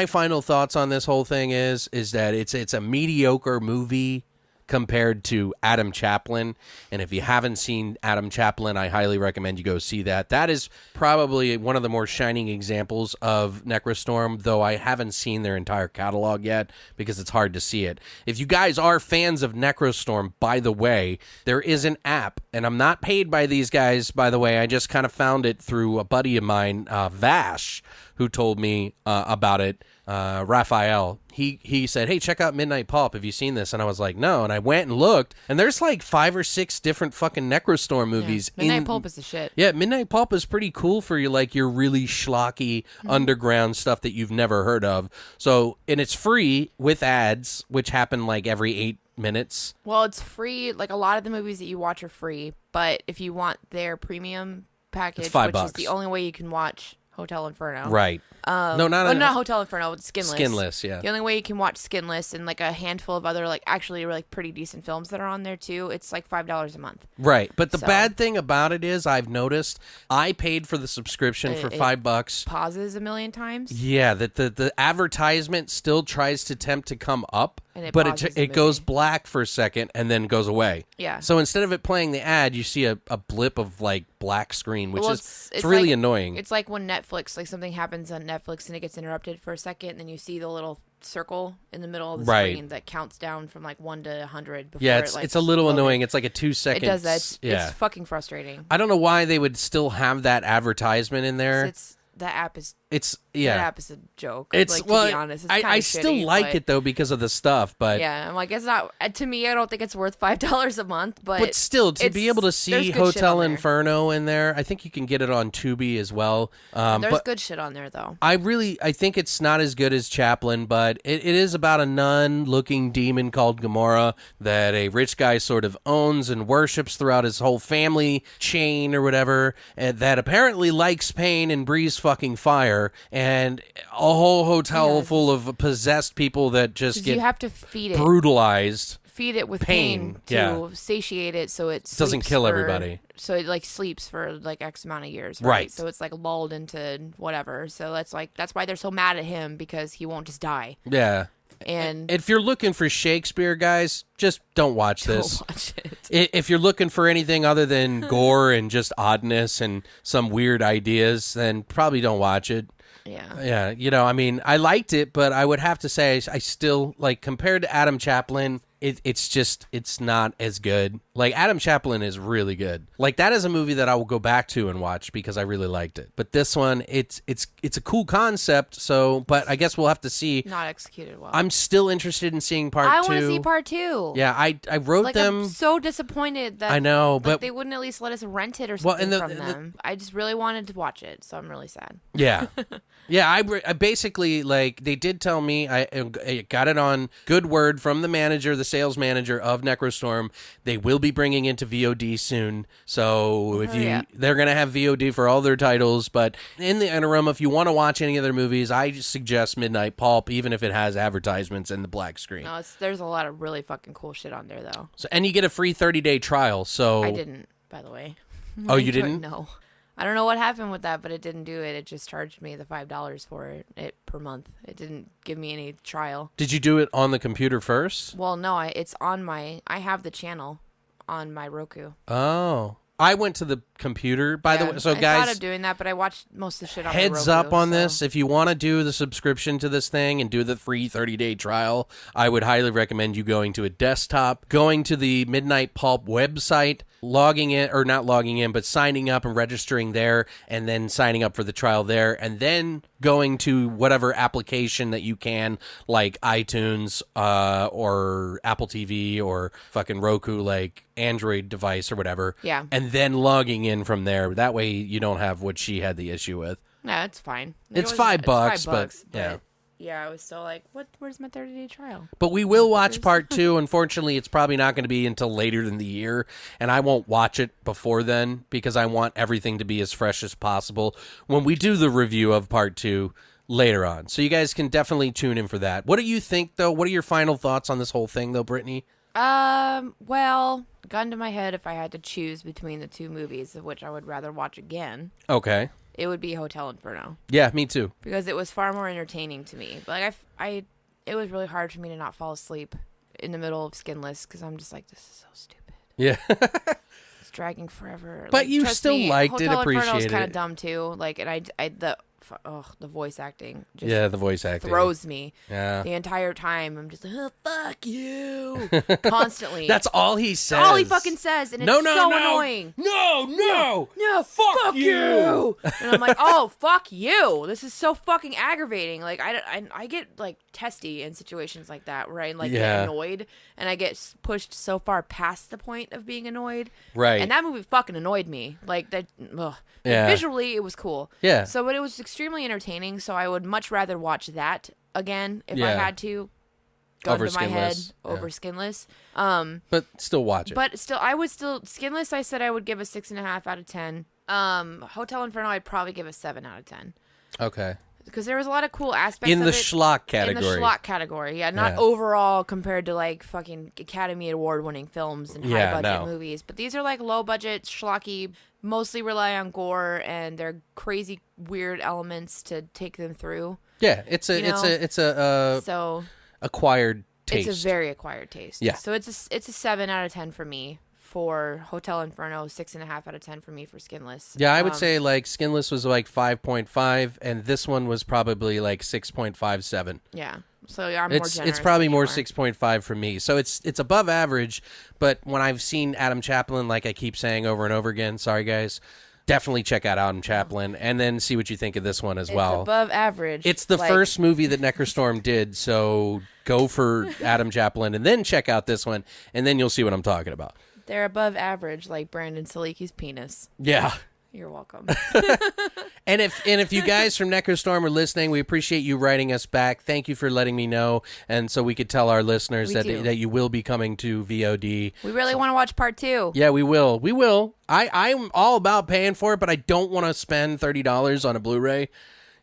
final thoughts on this whole thing is that it's a mediocre movie compared to Adam Chaplin. And if you haven't seen Adam Chaplin, I highly recommend you go see that. That is probably one of the more shining examples of Necrostorm, though I haven't seen their entire catalog yet because it's hard to see it. If you guys are fans of Necrostorm, by the way, there is an app, and I'm not paid by these guys, by the way. I just kind of found it through a buddy of mine, Vash, who told me about it. Raphael, he said, hey, check out Midnight Pulp. Have you seen this? And I was like, no. And I went and looked, and there's like 5 or 6 different fucking Necrostorm movies.
Yeah. Midnight Pulp is the shit.
Yeah, Midnight Pulp is pretty cool for you, like your really schlocky underground stuff that you've never heard of. So, and it's free with ads, which happen like every 8 minutes.
Well, it's free. Like a lot of the movies that you watch are free, but if you want their premium package,
it's $5.
which is the only way you can watch Hotel Inferno.
Right. No, not
Hotel Inferno. It's Skinless.
Skinless, yeah.
The only way you can watch Skinless and like a handful of other like actually like pretty decent films that are on there too. It's like $5 a month.
Right. But the bad thing about it is I've noticed I paid for the subscription for $5.
Pauses a million times.
Yeah, that the advertisement still tries to tempt to come up,
And it
but
pauses the
it goes
movie.
black for a second and then goes away.
Yeah.
So instead of it playing the ad, you see a blip of like black screen, which
Well,
is it's really
like,
annoying.
It's like when Netflix, like something happens on Netflix and it gets interrupted for a second, and then you see the little circle in the middle of the screen that counts down from like 1 to 100. Before
Yeah,
it's
a little annoying. It's like a 2
It
second.
does that. It's fucking frustrating.
I don't know why they would still have that advertisement in there.
That app is
that
app is a joke.
It's
like, to
well,
be honest, it's
I still
shitty,
like
but
it though because of the stuff, but
yeah, I'm like it's not to me. I don't think it's worth $5 a month, but
still to be able to see
there's good shit
Hotel
on there.
Inferno in there, I think you can get it on Tubi as well.
There's
but
good shit on there though.
I think it's not as good as Chaplin, but it is about a nun-looking demon called Gamora that a rich guy sort of owns and worships throughout his whole family chain or whatever, and that apparently likes pain and breathes fucking fire, and a whole hotel full of possessed people that just get
you have to feed it.
brutalized.
Feed it with
pain,
to satiate it so it
doesn't
sleeps
kill
for-
everybody.
So it like sleeps for like X amount of years,
Right.
So it's like lulled into whatever. So that's why they're so mad at him because he won't just die.
Yeah.
And
If you're looking for Shakespeare, guys, just don't watch this.
don't watch it.
If you're looking for anything other than gore and just oddness and some weird ideas, then probably don't watch it.
Yeah.
Yeah, I mean, I liked it, but I would have to say I still, like, compared to Adam Chaplin, it's not as good. Like, Adam Chaplin is really good. Like, that is a movie that I will go back to and watch because I really liked it. But this one, it's a cool concept, but I guess we'll have to see.
Not executed well.
I'm still interested in seeing part 2.
I want to see part 2.
Yeah, I wrote
Like,
them.
I'm so disappointed that
I know,
like,
but
they wouldn't at least let us rent it or
Well,
something
and
from them. I just really wanted to watch it, so I'm really sad.
Yeah. Yeah, I basically, like, they did tell me, I got it on good word from the manager, the sales manager of Necrostorm. They will be bringing it to VOD soon. So they're going to have VOD for all their titles. But in the interim, if you want to watch any other movies, I just suggest Midnight Pulp, even if it has advertisements and the black screen.
No, there's a lot of really fucking cool shit on there, though.
And you get a free 30-day trial. So
I didn't, by the way.
Oh, you didn't?
No. I don't know what happened with that, but it didn't do it. It just charged me the $5 for it per month. It didn't give me any trial.
Did you do it on the computer first?
Well, no, it's on I have the channel on my Roku.
Oh. I went to the computer, by the way. So,
I
guys,
thought of doing that, but I watched most of the shit on my
heads
Roku,
up on
so.
this. If you want to do the subscription to this thing and do the free 30-day trial, I would highly recommend you going to a desktop, going to the Midnight Pulp website, logging in, or not logging in, but signing up and registering there, and then signing up for the trial there, and then going to whatever application that you can, like iTunes or Apple TV or fucking Roku, like Android device or whatever.
Yeah.
And then logging in from there. That way you don't have what she had the issue with.
No, it's fine.
It's $5, but yeah.
Yeah, I was still like, where's my 30-day trial?
But we will watch part 2. Unfortunately, it's probably not going to be until later in the year, and I won't watch it before then because I want everything to be as fresh as possible when we do the review of part 2 later on. So you guys can definitely tune in for that. What do you think, though? What are your final thoughts on this whole thing, though, Brittany?
Well, gun to my head, if I had to choose between the two movies, of which I would rather watch again,
Okay.
it would be Hotel Inferno.
Yeah, me too.
Because it was far more entertaining to me. But like it was really hard for me to not fall asleep in the middle of Skinless because I'm just like, this is so stupid.
Yeah.
It's dragging forever.
But
like,
you
trust
still
me,
liked it,
Hotel Inferno was
appreciated
kind
it.
of dumb too. Like, and the voice acting just
Yeah, the voice acting.
throws me.
Yeah.
The entire time I'm just like, oh, fuck you, constantly.
That's all he says.
all he fucking says, and it's so annoying.
No.
No, fuck you. And I'm like, oh, fuck you. This is so fucking aggravating. Like, I get, like, testy in situations like that where I, like, get annoyed, and I get pushed so far past the point of being annoyed.
Right.
And that movie fucking annoyed me. Like, that, ugh.
Yeah.
Visually, it was cool.
Yeah.
So, but it was extremely entertaining, so I would much rather watch that again if I had to. Gun
Over
to my head
Skinless.
over Skinless.
But still watch it.
But still, Skinless, I said I would give a 6.5 out of 10. Hotel Inferno, I'd probably give a 7 out of 10.
Okay.
Because there was a lot of cool aspects
In
of
the
it.
schlock category.
In the schlock category, yeah. Not overall compared to, like, fucking Academy Award-winning films and high-budget movies. But these are, like, low-budget, schlocky, mostly rely on gore, and they're crazy, weird elements to take them through.
Yeah, it's a
So
acquired taste.
it's a very acquired taste.
Yeah.
So it's a 7 out of 10 for me for Hotel Inferno, 6.5 out of 10 for me for Skinless.
Yeah, I would say like Skinless was like 5.5, and this one was probably like 6.57.
Yeah. So I'm more generous.
It's probably
than
more
you are.
6.5 for me. So it's above average, but when I've seen Adam Chaplin, like I keep saying over and over again, sorry guys, definitely check out Adam Chaplin and then see what you think of this one as well.
It's above average.
It's the first movie that Necrostorm did, so go for Adam Chaplin and then check out this one, and then you'll see what I'm talking about.
They're above average, like Brandon Saliki's penis.
Yeah.
You're welcome.
And if you guys from Necrostorm are listening, we appreciate you writing us back. Thank you for letting me know, and so we could tell our listeners that you will be coming to VOD.
We really want to watch part 2.
Yeah, we will. We will. I'm all about paying for it, but I don't want to spend $30 on a Blu-ray.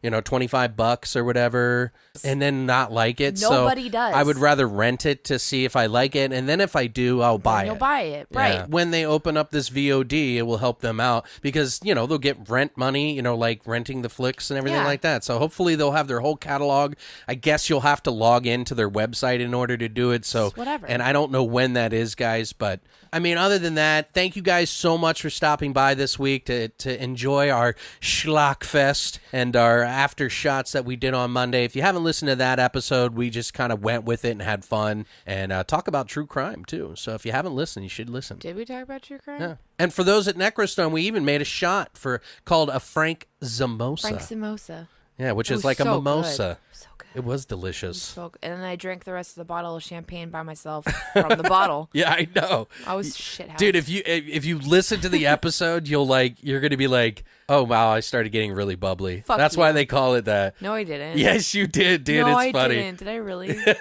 $25 or whatever, and then not like it.
Nobody
so
does.
I would rather rent it to see if I like it, and then if I do, I'll buy it.
You'll buy it, right?
When they open up this VOD, it will help them out because they'll get rent money, like renting the flicks and everything like that. So hopefully they'll have their whole catalog. I guess you'll have to log into their website in order to do it. So
whatever.
And I don't know when that is, guys, but I mean, other than that, thank you guys so much for stopping by this week to enjoy our schlockfest and our after shots that we did on Monday. If you haven't listened to that episode, we just kind of went with it and had fun and talk about true crime too. So if you haven't listened, you should listen.
Did we talk about true crime?
Yeah. And for those at Necrostorm, we even made a shot called a Frank Zimosa.
Frank Zimosa.
Yeah, which
It
is
was
like a
so
mimosa.
good. So good.
It was delicious.
So, and then I drank the rest of the bottle of champagne by myself from the bottle.
Yeah, I know.
I was shit house.
Dude, if you listen to the episode, you're gonna be like, oh wow, I started getting really bubbly.
Fuck
That's
you.
why they call it that.
No, I didn't.
Yes, you did, dude.
No,
It's
I
funny.
didn't. Did I really? No.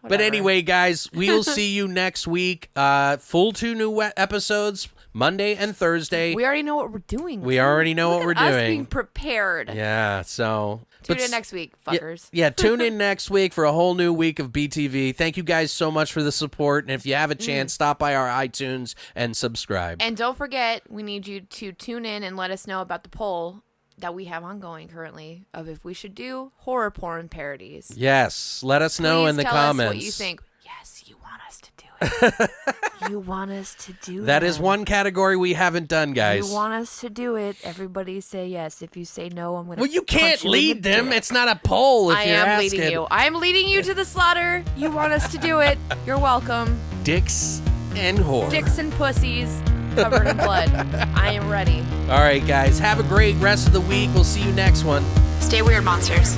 But
Whatever.
anyway, guys, we will see you next week. Full 2 new episodes, Monday and Thursday.
We already know what we're doing.
We already know what
Look
we're
at us
doing.
being prepared.
Yeah, so
Tune in next week, fuckers.
Yeah, tune in next week for a whole new week of BTV. Thank you guys so much for the support. And if you have a chance, stop by our iTunes and subscribe.
And don't forget, we need you to tune in and let us know about the poll that we have ongoing currently of if we should do horror porn parodies.
Yes, let us know in the
Please
comments.
tell us what you think. Yes, you want us to do it. You want us to do
That is one category we haven't done, guys.
You want us to do it. Everybody say yes. If you say no, I'm going to
Well, you can't
punch you in
lead
the
them.
dick.
It's not a poll if
I
you're
am
asking.
leading you. I am leading you to the slaughter. You want us to do it. You're welcome.
Dicks and horror.
Dicks and pussies covered in blood. I am ready.
All right, guys. Have a great rest of the week. We'll see you next one.
Stay weird, monsters.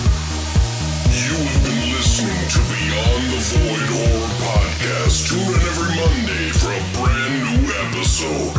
You have been listening to Beyond the Void Horror Podcast. Tune in every Monday for a brand new episode.